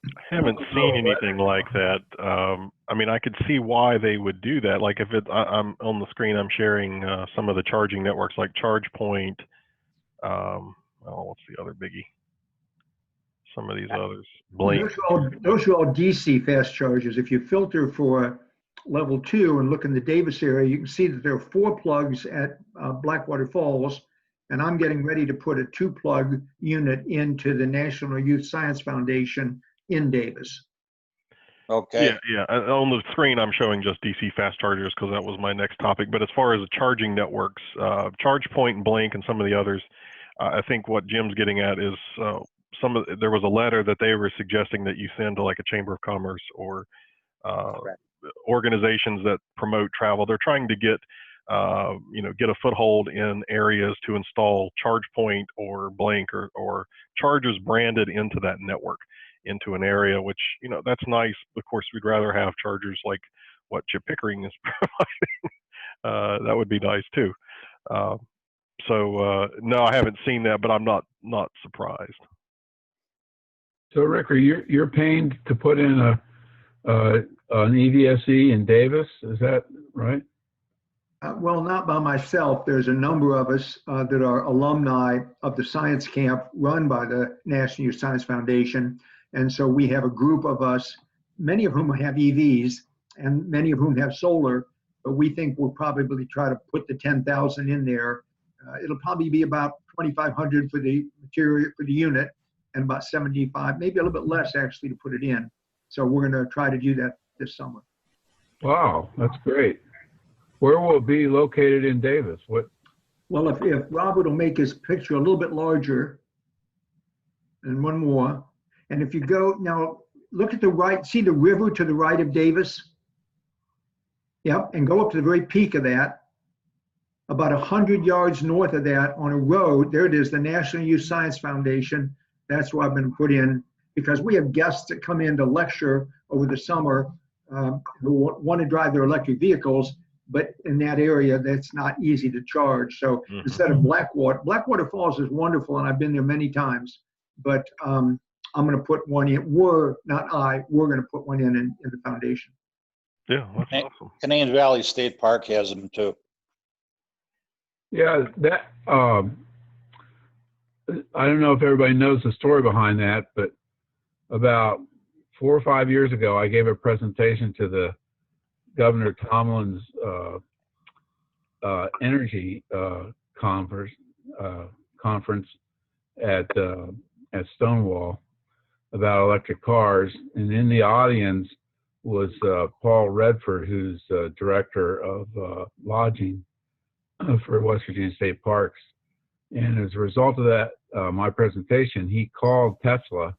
I haven't seen anything like that. I mean, I could see why they would do that. Like if I'm on the screen, I'm sharing some of the charging networks like ChargePoint. What's the other biggie? Some of these others. Blink. Those are all DC fast chargers. If you filter for level 2 and look in the Davis area, you can see that there are 4 plugs at Blackwater Falls, and I'm getting ready to put a 2-plug unit into the National Youth Science Foundation in Davis. Okay. Yeah. On the screen, I'm showing just DC fast chargers because that was my next topic. But as far as the charging networks, ChargePoint and Blink and some of the others, I think what Jim's getting at is there was a letter that they were suggesting that you send to like a Chamber of Commerce or organizations that promote travel. They're trying to get a foothold in areas to install ChargePoint or Blink or chargers branded into that network, into an area, which, that's nice. Of course, we'd rather have chargers like what Chip Pickering is providing. That would be nice too. No, I haven't seen that, but I'm not surprised. So Rick, you're paying to put in an EVSE in Davis, is that right? Well, not by myself. There's a number of us that are alumni of the science camp run by the National Youth Science Foundation. And so we have a group of us, many of whom have EVs and many of whom have solar, but we think we'll probably try to put the 10,000 in there. It'll probably be about 2,500 for the material for the unit and about 75, maybe a little bit less actually to put it in. So we're going to try to do that this summer. Wow, that's great. Where will it be located in Davis? Well, if Robert will make his picture a little bit larger, and one more, and if you go now, look at the right, see the river to the right of Davis? Yep, and go up to the very peak of that. About 100 yards north of that on a road, there it is, the National Youth Science Foundation. That's where I've been put in because we have guests that come in to lecture over the summer who want to drive their electric vehicles, but in that area, that's not easy to charge. So instead of Blackwater Falls is wonderful, and I've been there many times, but I'm going to put one in. We're going to put one in the foundation. Yeah, that's awesome. Canaan Valley State Park has them too. Yeah, that I don't know if everybody knows the story behind that, but about 4 or 5 years ago, I gave a presentation to the Governor Tomlin's energy conference at Stonewall about electric cars, and in the audience was Paul Redford, who's director of lodging for West Virginia State Parks. And as a result of that, my presentation, he called Tesla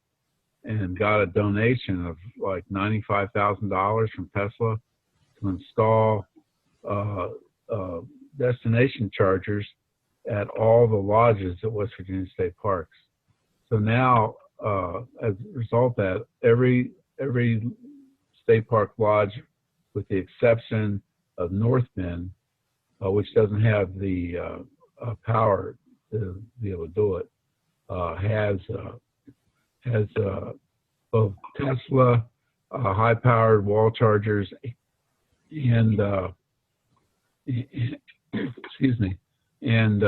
and got a donation of like $95,000 from Tesla to install destination chargers at all the lodges at West Virginia State Parks. So now, as a result of that, every state park lodge, with the exception of North Bend, which doesn't have the power to be able to do it, has both Tesla high-powered wall chargers and excuse me, and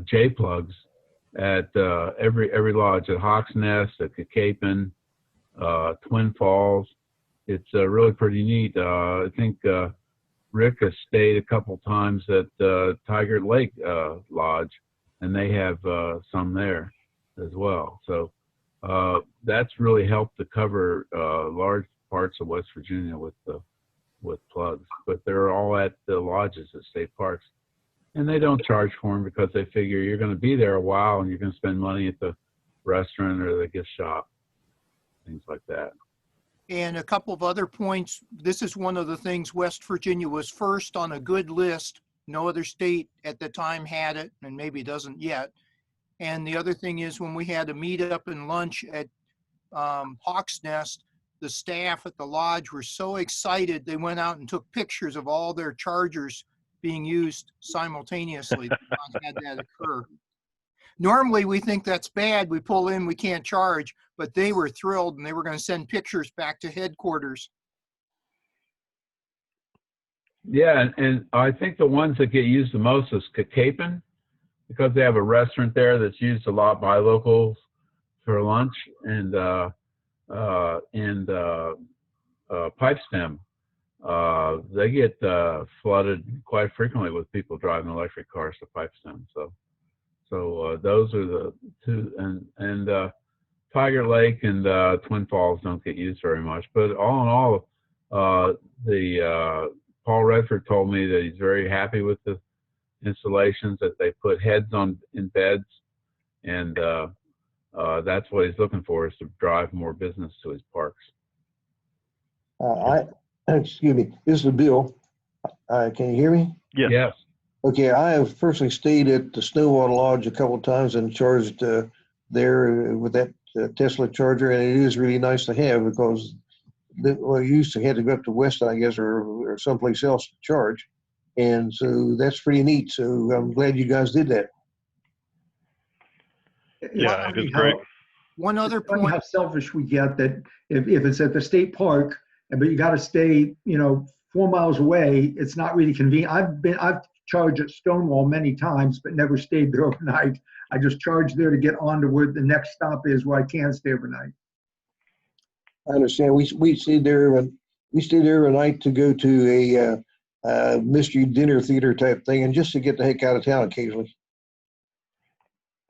J plugs at every lodge, at Hawks Nest, at Cacapen, Twin Falls. It's really pretty neat. I think Rick has stayed a couple times at Tiger Lake Lodge, and they have some there as well. So that's really helped to cover large parts of West Virginia with plugs. But they're all at the lodges at state parks, and they don't charge for them because they figure you're going to be there a while and you're going to spend money at the restaurant or the gift shop, things like that. And a couple of other points. This is one of the things. West Virginia was first on a good list. No other state at the time had it, and maybe doesn't yet. And the other thing is, when we had a meet up and lunch at Hawks Nest, the staff at the lodge were so excited, they went out and took pictures of all their chargers being used simultaneously. Had that occur. Normally, we think that's bad. We pull in, we can't charge, but they were thrilled, and they were going to send pictures back to headquarters. Yeah, and I think the ones that get used the most is Cacapen, because they have a restaurant there that's used a lot by locals for lunch, and Pipestem. They get flooded quite frequently with people driving electric cars to Pipestem. So those are the two, and Tiger Lake and Twin Falls don't get used very much. But all in all, Paul Redford told me that he's very happy with the installations, that they put heads in beds, and that's what he's looking for, is to drive more business to his parks. Excuse me, this is Bill. Can you hear me? Yes. Yes. Okay, I have personally stayed at the Snowwater Lodge a couple of times and charged there with that Tesla charger, and it is really nice to have, because you used to have to go up to Weston, I guess, or someplace else to charge, and so that's pretty neat. So I'm glad you guys did that. Yeah, it is great. One other It's funny point. how selfish we get, that if it's at the state park, but you got to stay, 4 miles away, it's not really convenient. I've charged at Stonewall many times, but never stayed there overnight. I just charged there to get on to where the next stop is, where I can stay overnight. I understand. We stayed there overnight to go to a mystery dinner theater type thing, and just to get the heck out of town occasionally.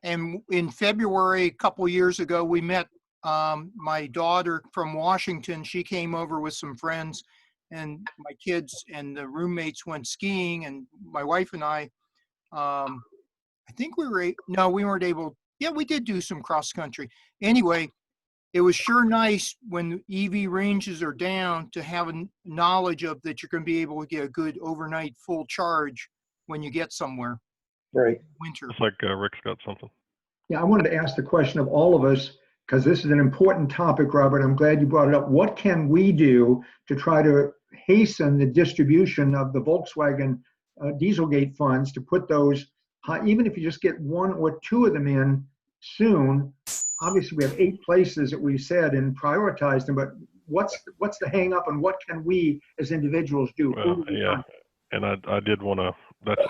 And in February, a couple years ago, we met my daughter from Washington. She came over with some friends, and my kids and the roommates went skiing, and my wife and I think we weren't able. Yeah, we did do some cross country. Anyway, it was sure nice when EV ranges are down to have a knowledge of that you're going to be able to get a good overnight full charge when you get somewhere. Right. Winter. It's like Rick's got something. Yeah, I wanted to ask the question of all of us. because this is an important topic, Robert. I'm glad you brought it up. What can we do to try to hasten the distribution of the Volkswagen Dieselgate funds to put those, even if you just get one or two of them in soon? Obviously, we have 8 places that we said and prioritized them, but what's the hang up and what can we as individuals do? Well, yeah, and I did want to.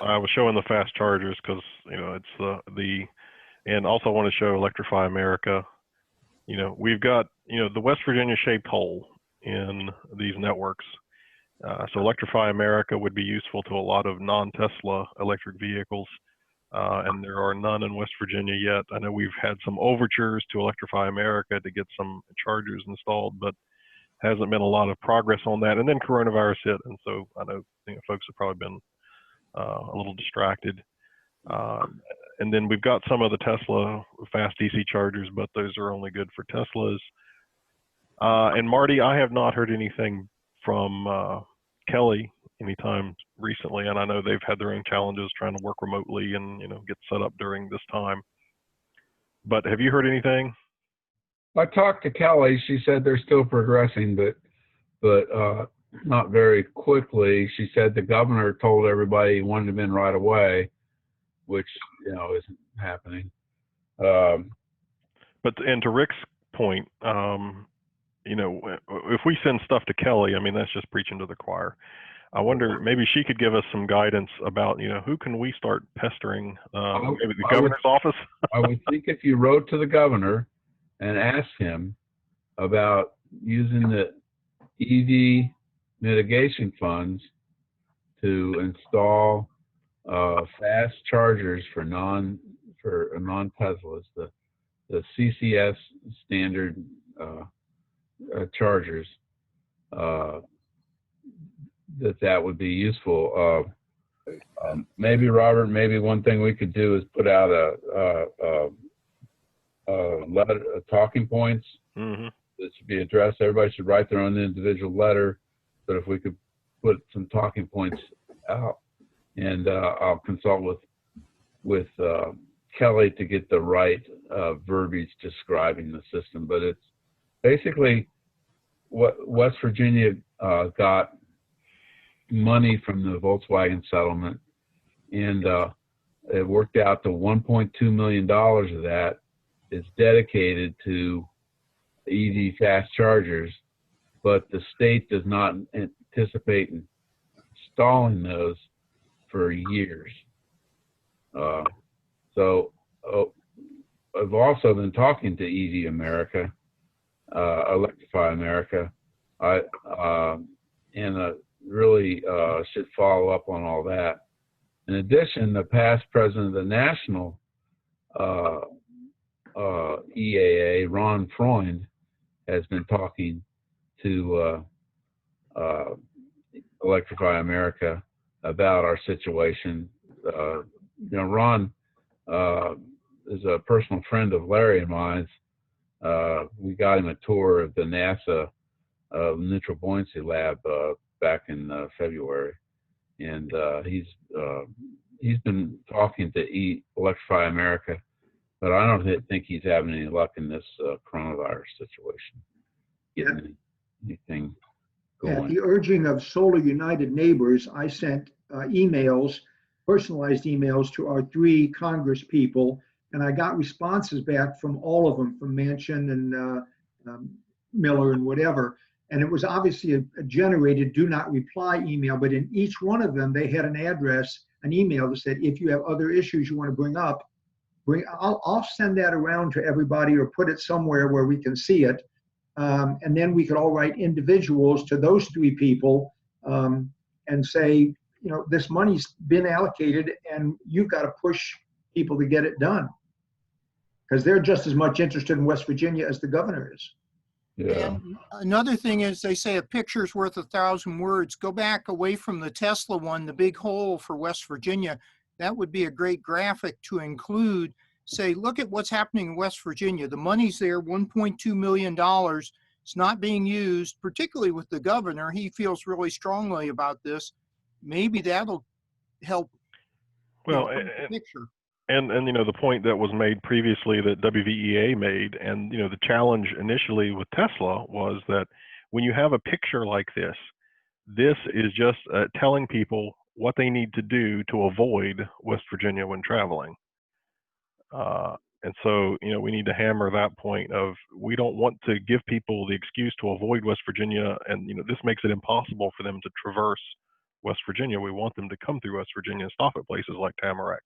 I was showing the fast chargers because it's and also want to show Electrify America. We've got the West Virginia shaped hole in these networks. So Electrify America would be useful to a lot of non-Tesla electric vehicles, and there are none in West Virginia yet. I know we've had some overtures to Electrify America to get some chargers installed, but hasn't been a lot of progress on that. And then coronavirus hit, and so I know folks have probably been a little distracted. And then we've got some of the Tesla fast DC chargers, but those are only good for Teslas. And Marty, I have not heard anything from Kelly anytime recently, and I know they've had their own challenges trying to work remotely and get set up during this time. But have you heard anything? I talked to Kelly. She said they're still progressing, but not very quickly. She said the governor told everybody he wanted them in right away, which isn't happening. But to Rick's point, if we send stuff to Kelly, I mean that's just preaching to the choir. I wonder maybe she could give us some guidance about who can we start pestering? Maybe the governor's office. I would think if you wrote to the governor and asked him about using the EV mitigation funds to install fast chargers for non-Teslas, the CCS standard chargers, that would be useful. Maybe Robert, maybe one thing we could do is put out a letter, talking points that should be addressed. Everybody should write their own individual letter, but if we could put some talking points out, and I'll consult with Kelly to get the right verbiage describing the system. But it's basically what West Virginia got money from the Volkswagen settlement, and it worked out to $1.2 million of that is dedicated to EV fast chargers, but the state does not anticipate installing those for years. So I've also been talking to EV America, Electrify America, and really should follow up on all that. In addition, the past president of the National EAA, Ron Freund, has been talking to Electrify America about our situation. Ron is a personal friend of Larry and mine. We got him a tour of the NASA Neutral Buoyancy Lab back in February, and he's been talking to Electrify America, but I don't think he's having any luck in this coronavirus situation, getting anything going. At the urging of Solar United Neighbors, I sent emails, personalized emails to our 3 Congress people, and I got responses back from all of them, from Manchin and Miller and whatever. And it was obviously a generated do not reply email, but in each one of them, they had an address, an email that said, if you have other issues you want to bring up, I'll send that around to everybody or put it somewhere where we can see it. And then we could all write individuals to those 3 people and say, this money's been allocated and you've got to push people to get it done. Because they're just as much interested in West Virginia as the governor is. Yeah. And another thing is, they say a picture's worth 1,000 words. Go back away from the Tesla one, the big hole for West Virginia. That would be a great graphic to include. Say, look at what's happening in West Virginia. The money's there, $1.2 million. It's not being used, particularly with the governor. He feels really strongly about this. Maybe that'll help. Well, the picture. And you know, the point that was made previously that WVEA made, and you know, the challenge initially with Tesla was that when you have a picture like this is just telling people what they need to do to avoid West Virginia when traveling. And so, you know, we need to hammer that point of we don't want to give people the excuse to avoid West Virginia, and you know, this makes it impossible for them to traverse West Virginia. We want them to come through West Virginia and stop at places like Tamarack.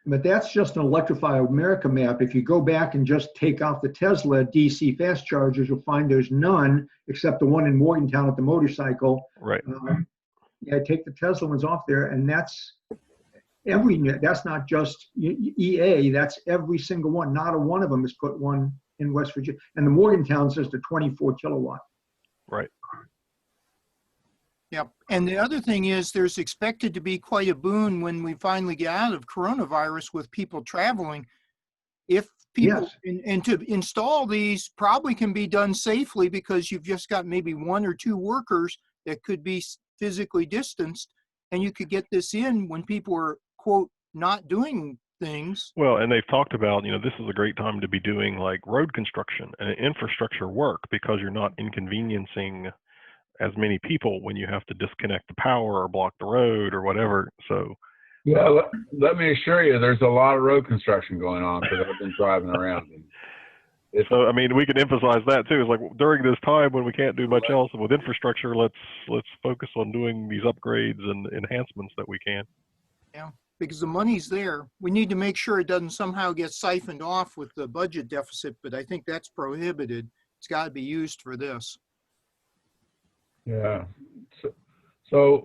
But that's just an Electrify America map. If you go back and just take out the Tesla DC fast chargers, you'll find there's none except the one in Morgantown at the motorcycle. Right. Yeah, take the Tesla ones off there, and that's that's not just EA, that's every single one. Not a one of them has put one in West Virginia. And the Morgantown says the 24 kilowatt. Right. Yep. And the other thing is there's expected to be quite a boon when we finally get out of coronavirus with people traveling. If people, yes. and to install these probably can be done safely because you've just got maybe 1 or 2 workers that could be physically distanced, and you could get this in when people are, quote, not doing things. Well, and they've talked about, you know, this is a great time to be doing like road construction and infrastructure work because you're not inconveniencing as many people when you have to disconnect the power or block the road or whatever. So yeah, let me assure you, there's a lot of road construction going on because I've been driving around. So I mean, we can emphasize that too. It's like during this time when we can't do much else with infrastructure, let's focus on doing these upgrades and enhancements that we can. Yeah, because the money's there. We need to make sure it doesn't somehow get siphoned off with the budget deficit, but I think that's prohibited. It's got to be used for this. Yeah. So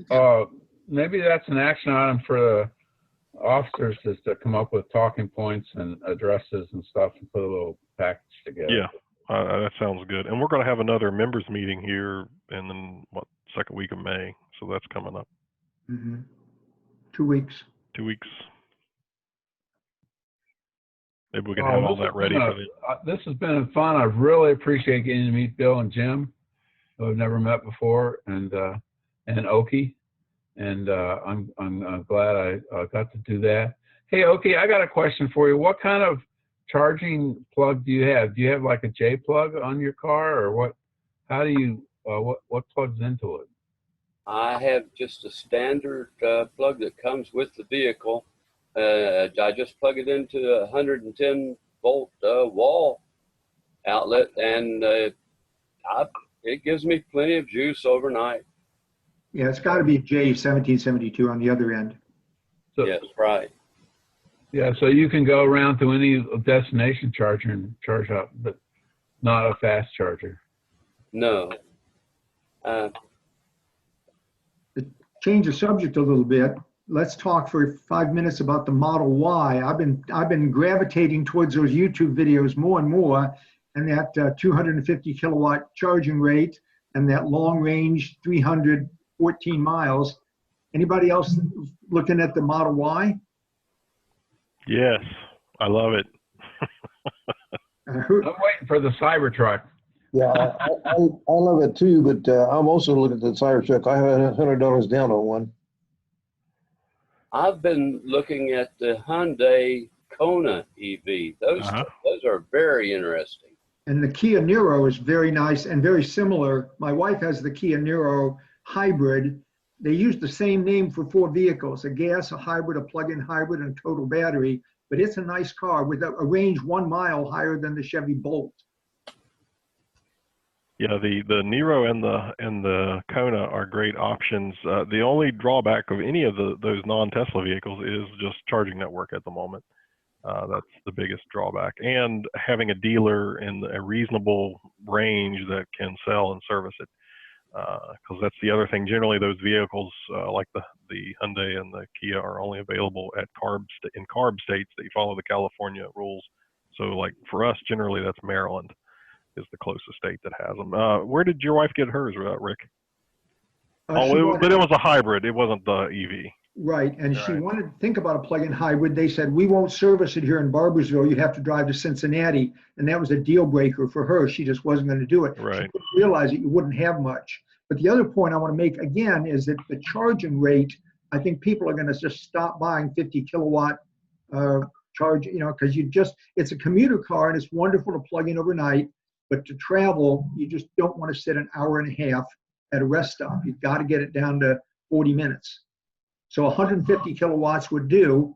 maybe that's an action item for the officers, is to come up with talking points and addresses and stuff and put a little package together. Yeah, that sounds good. And we're going to have another members meeting here in the second week of May. So that's coming up. Mm-hmm. 2 weeks. 2 weeks. Maybe we can have all that ready for the. This has been fun. I really appreciate getting to meet Bill and Jim, who I've never met before, and Oki, and I'm glad I got to do that. Hey, Oki, I got a question for you. What kind of charging plug do you have? Do you have like a J plug on your car, or what? How do you what plugs into it? I have just a standard plug that comes with the vehicle. I just plug it into a 110 volt wall outlet, and it gives me plenty of juice overnight. Yeah, it's got to be J1772 on the other end. So, yes, right. Yeah, so you can go around to any destination charger and charge up, but not a fast charger. No. To change the subject a little bit, let's talk for 5 minutes about the Model Y. I've been gravitating towards those YouTube videos more and more, and that 250 kilowatt charging rate and that long range 314 miles. Anybody else looking at the Model Y? Yes, I love it. I'm waiting for the Cybertruck. Yeah, I love it too, but I'm also looking at the Cybertruck. I have $100 down on one. I've been looking at the Hyundai Kona EV. Those are very interesting. And the Kia Niro is very nice and very similar. My wife has the Kia Niro hybrid. They use the same name for 4 vehicles, a gas, a hybrid, a plug-in hybrid, and a total battery. But it's a nice car with a range 1 mile higher than the Chevy Bolt. Yeah, the Niro and the Kona are great options. The only drawback of any of those non-Tesla vehicles is just charging network at the moment. That's the biggest drawback, and having a dealer in a reasonable range that can sell and service it. Because that's the other thing. Generally, those vehicles like the Hyundai and the Kia are only available at in CARB states that you follow the California rules. So, like for us, generally that's Maryland is the closest state that has them. Where did your wife get hers, Rick? But it was a hybrid. It wasn't the EV. Right, and she wanted to think about a plug-in hybrid. They said, we won't service it here in Barbersville. You have to drive to Cincinnati. And that was a deal breaker for her. She just wasn't going to do it. Right. She didn't realize that you wouldn't have much. But the other point I want to make again is that the charging rate, I think people are going to just stop buying 50 kilowatt charge, because it's a commuter car and it's wonderful to plug in overnight, but to travel, you just don't want to sit an hour and a half at a rest stop. You've got to get it down to 40 minutes. So 150 kilowatts would do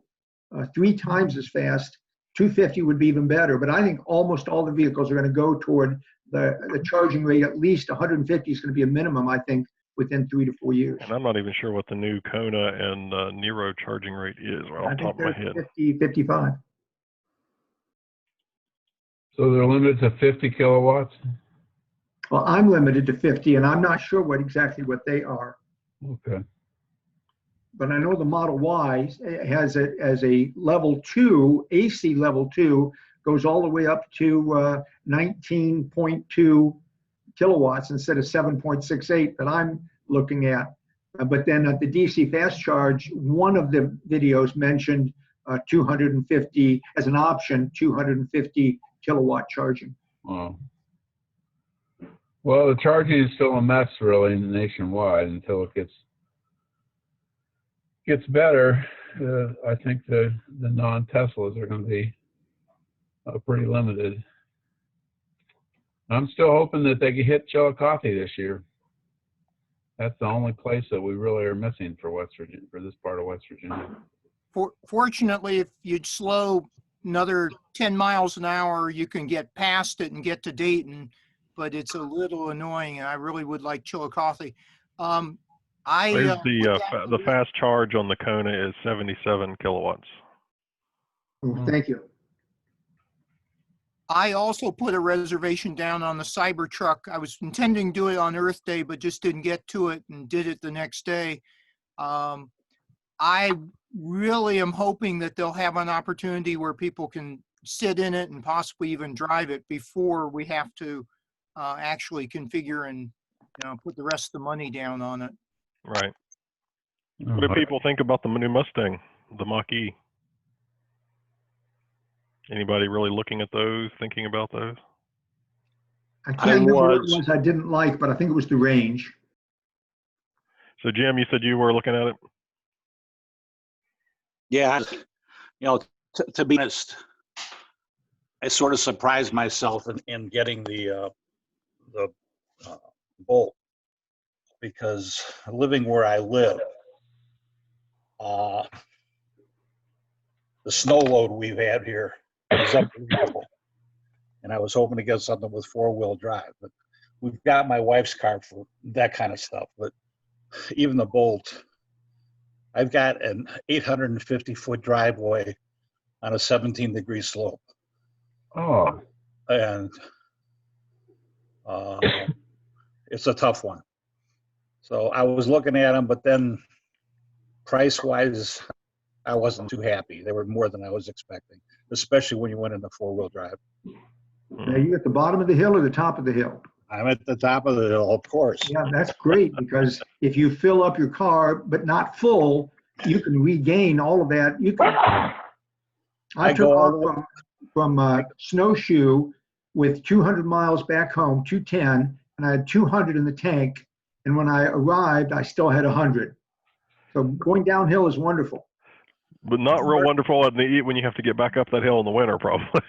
3 times as fast. 250 would be even better, but I think almost all the vehicles are going to go toward the charging rate. At least 150 is going to be a minimum, I think, within 3 to 4 years. And I'm not even sure what the new Kona and Nero charging rate is off the top of my head. 50, 55. So they're limited to 50 kilowatts? Well, I'm limited to 50, and I'm not sure exactly what they are. Okay. But I know the Model Y has it as a level 2, AC level 2, goes all the way up to 19.2 kilowatts instead of 7.68 that I'm looking at. But then at the DC fast charge, one of the videos mentioned 250 as an option, 250 kilowatt charging. Wow. Well, the charging is still a mess really nationwide until it gets better. I think the non-Teslas are going to be pretty limited. I'm still hoping that they can hit Chillicothe this year. That's the only place that we really are missing for West Virginia, for this part of West Virginia. Fortunately, if you'd slow another 10 miles an hour, you can get past it and get to Dayton, but it's a little annoying, and I really would like Chillicothe. The fast charge on the Kona is 77 kilowatts. Thank you. I also put a reservation down on the Cybertruck. I was intending to do it on Earth Day, but just didn't get to it and did it the next day. I really am hoping that they'll have an opportunity where people can sit in it and possibly even drive it before we have to actually configure and put the rest of the money down on it. Right. What do people think about the new Mustang, the Mach-E? Anybody really looking at those, thinking about those? I can't remember what it was I didn't like, but I think it was the range. So Jim, you said you were looking at it? Yeah, to be honest, I sort of surprised myself in getting the Bolt, because living where I live, the snow load we've had here is unbelievable. And I was hoping to get something with 4-wheel drive, but we've got my wife's car for that kind of stuff. But even the Bolt, I've got an 850-foot driveway on a 17-degree slope. Oh. And it's a tough one. So I was looking at them, but then price-wise, I wasn't too happy. They were more than I was expecting, especially when you went into 4-wheel drive. Now, you at the bottom of the hill or the top of the hill? I'm at the top of the hill, of course. Yeah, that's great, because if you fill up your car but not full, you can regain all of that. I took off from Snowshoe with 200 miles back home, 210, and I had 200 in the tank. And when I arrived, I still had 100. So going downhill is wonderful. But not real wonderful when you have to get back up that hill in the winter, probably.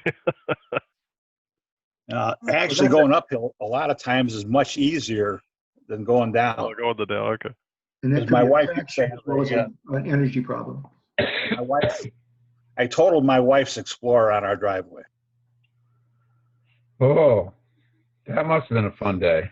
Actually, going uphill a lot of times is much easier than going down. Oh, going the down, okay. And that could my be wife as well as an energy problem. I totaled my wife's Explorer on our driveway. Oh, that must have been a fun day.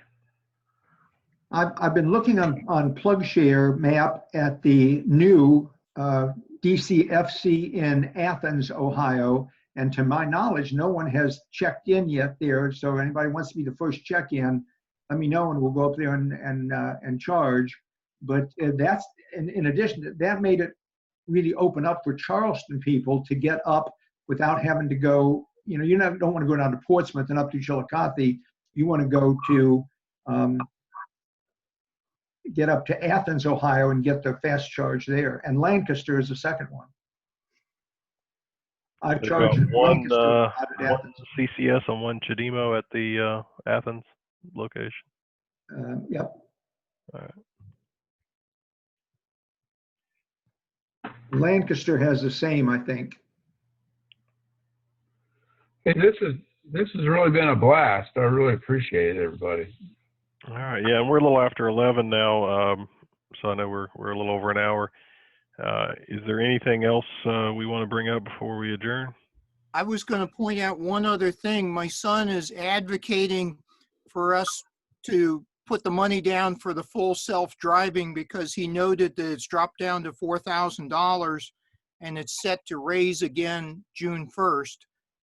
I've been looking on PlugShare map at the new DCFC in Athens, Ohio. And to my knowledge, no one has checked in yet there. So anybody wants to be the first check-in, let me know and we'll go up there and charge. But that's, in addition, that made it really open up for Charleston people to get up without having to go, you don't want to go down to Portsmouth and up to Chillicothe. You want to go to, get up to Athens, Ohio and get the fast charge there. And Lancaster is the second one. I've charged one CCS and one Chademo at the Athens location. Yep. All right. Lancaster has the same, I think. Hey, this has really been a blast. I really appreciate it, everybody. All right, yeah, and we're a little after 11 now, so I know we're a little over an hour. Is there anything else we want to bring up before we adjourn? I was going to point out one other thing. My son is advocating for us to put the money down for the full self-driving because he noted that it's dropped down to $4,000 and it's set to raise again June 1st.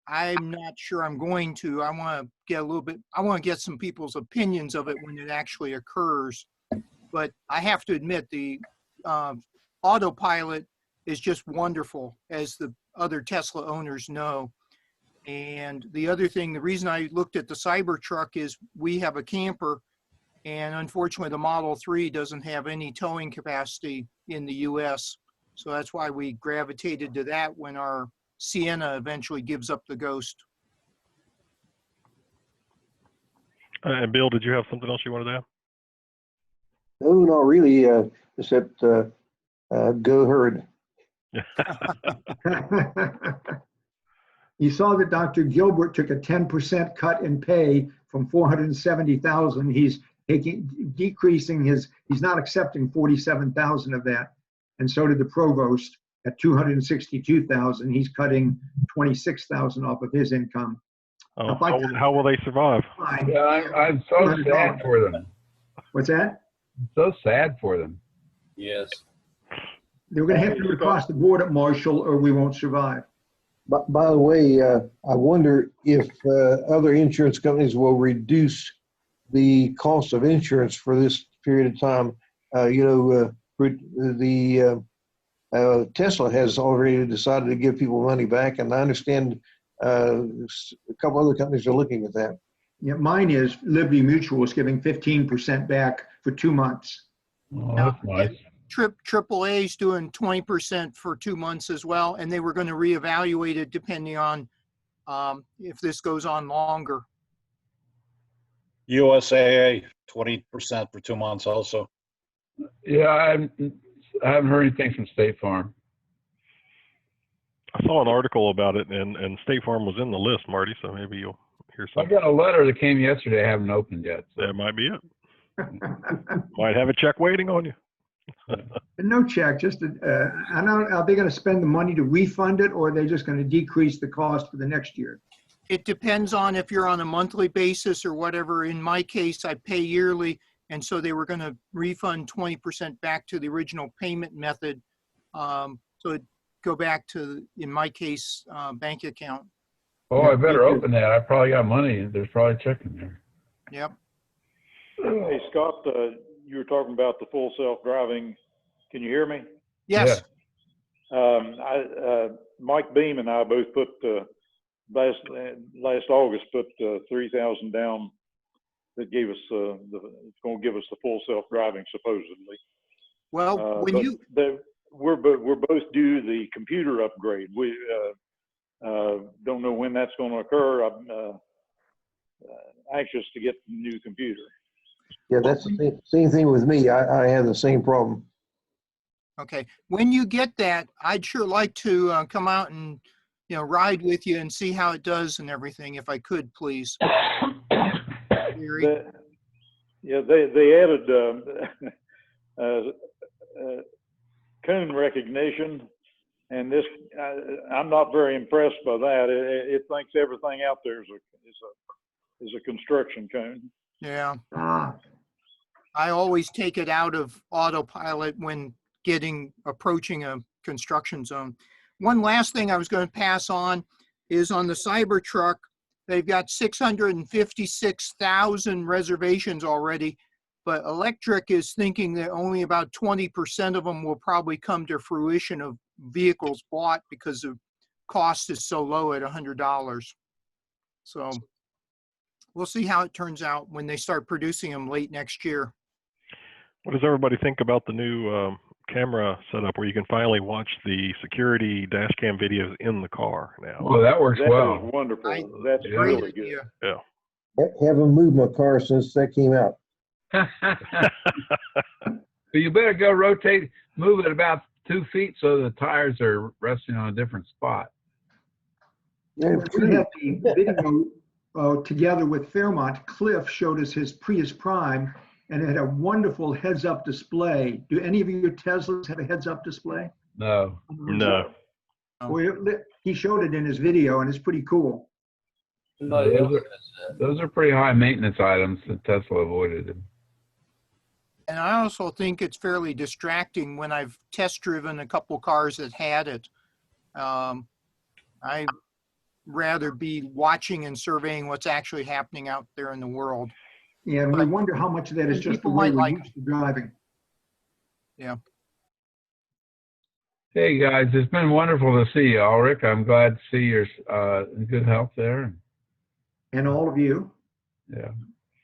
I'm not sure I'm going to. I want to get some people's opinions of it when it actually occurs. But I have to admit the autopilot is just wonderful, as the other Tesla owners know. And the other thing, the reason I looked at the Cybertruck is we have a camper, and unfortunately the Model 3 doesn't have any towing capacity in the US. So that's why we gravitated to that when our Sienna eventually gives up the ghost. And Bill, did you have something else you wanted to add? No, not really, except go herd. You saw that Dr. Gilbert took a 10% cut in pay from 470,000. He's decreasing he's not accepting 47,000 of that. And so did the provost at 262,000. He's cutting 26,000 off of his income. Oh, how will they survive? Yeah, I'm so sad for them. What's that? I'm so sad for them. Yes. They're going to have to do across the board at Marshall, or we won't survive. But by the way, I wonder if other insurance companies will reduce the cost of insurance for this period of time. Tesla has already decided to give people money back, and I understand a couple other companies are looking at that. Yeah, mine is Liberty Mutual is giving 15% back for 2 months. Oh, that's nice. AAA is doing 20% for 2 months as well, and they were going to reevaluate it depending on if this goes on longer. USAA 20% for 2 months also. Yeah, I haven't heard anything from State Farm. I saw an article about it, and State Farm was in the list, Marty, so maybe you'll hear I something. got a letter that came yesterday I haven't opened yet. So. That might be it. Might have a check waiting on you. No check, just I know. Are they going to spend the money to refund it, or are they just going to decrease the cost for the next year? It depends on if you're on a monthly basis or whatever. In my case, I pay yearly, and so they were going to refund 20% back to the original payment method. So it'd go back to, in my case, bank account. Oh, I better open that. I probably got money. There's probably a check in there. Yep. Hey, Scott, you were talking about the full self-driving. Can you hear me? Yes. Yeah. Mike Beam and I both put last August put 3,000 down. That gave us it's going to give us the full self-driving supposedly. Well, we're both due the computer upgrade. We don't know when that's going to occur. I'm anxious to get the new computer. Yeah, that's the same thing with me. I have the same problem. Okay. When you get that, I'd sure like to come out and ride with you and see how it does and everything, if I could, please. They added cone recognition, and this I'm not very impressed by that. It thinks everything out there is a construction cone. Yeah. I always take it out of autopilot when approaching a construction zone. One last thing I was going to pass on is on the Cybertruck. They've got 656,000 reservations already, but Electric is thinking that only about 20% of them will probably come to fruition of vehicles bought because the cost is so low at $100. So we'll see how it turns out when they start producing them late next year. What does everybody think about the new camera setup where you can finally watch the security dash cam videos in the car now? Well, that works well. That is wonderful. That's really good. Yeah. Haven't moved my car since that came out. So you better go move it about 2 feet so the tires are resting on a different spot. Yeah, We had the video together with Fairmont. Cliff showed us his Prius Prime, and it had a wonderful heads-up display. Do any of your Teslas have a heads-up display? No. No. Well, he showed it in his video, and it's pretty cool. Somebody else has that. Those are pretty high maintenance items that Tesla avoided. And I also think it's fairly distracting when I've test driven a couple cars that had it. I'd rather be watching and surveying what's actually happening out there in the world. Yeah, and we wonder how much of that is And just the people way might we're like used to driving. Hey guys, it's been wonderful to see you, Ulrich. I'm glad to see you're in good health there. And all of you. Yeah.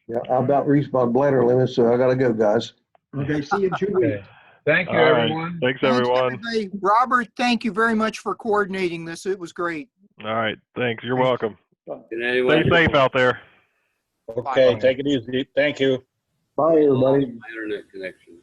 Yeah, I about reached my bladder limit, so I gotta go, guys. Okay, see you in 2 weeks. Okay. Thank you, All right. everyone. Thanks, Thanks, everyone. everybody. Robert, thank you very much for coordinating this. It was great. All right. Thanks. You're welcome. Can anyone Stay safe out there. Okay, take it easy. Thank you. Bye, everybody. my internet connection?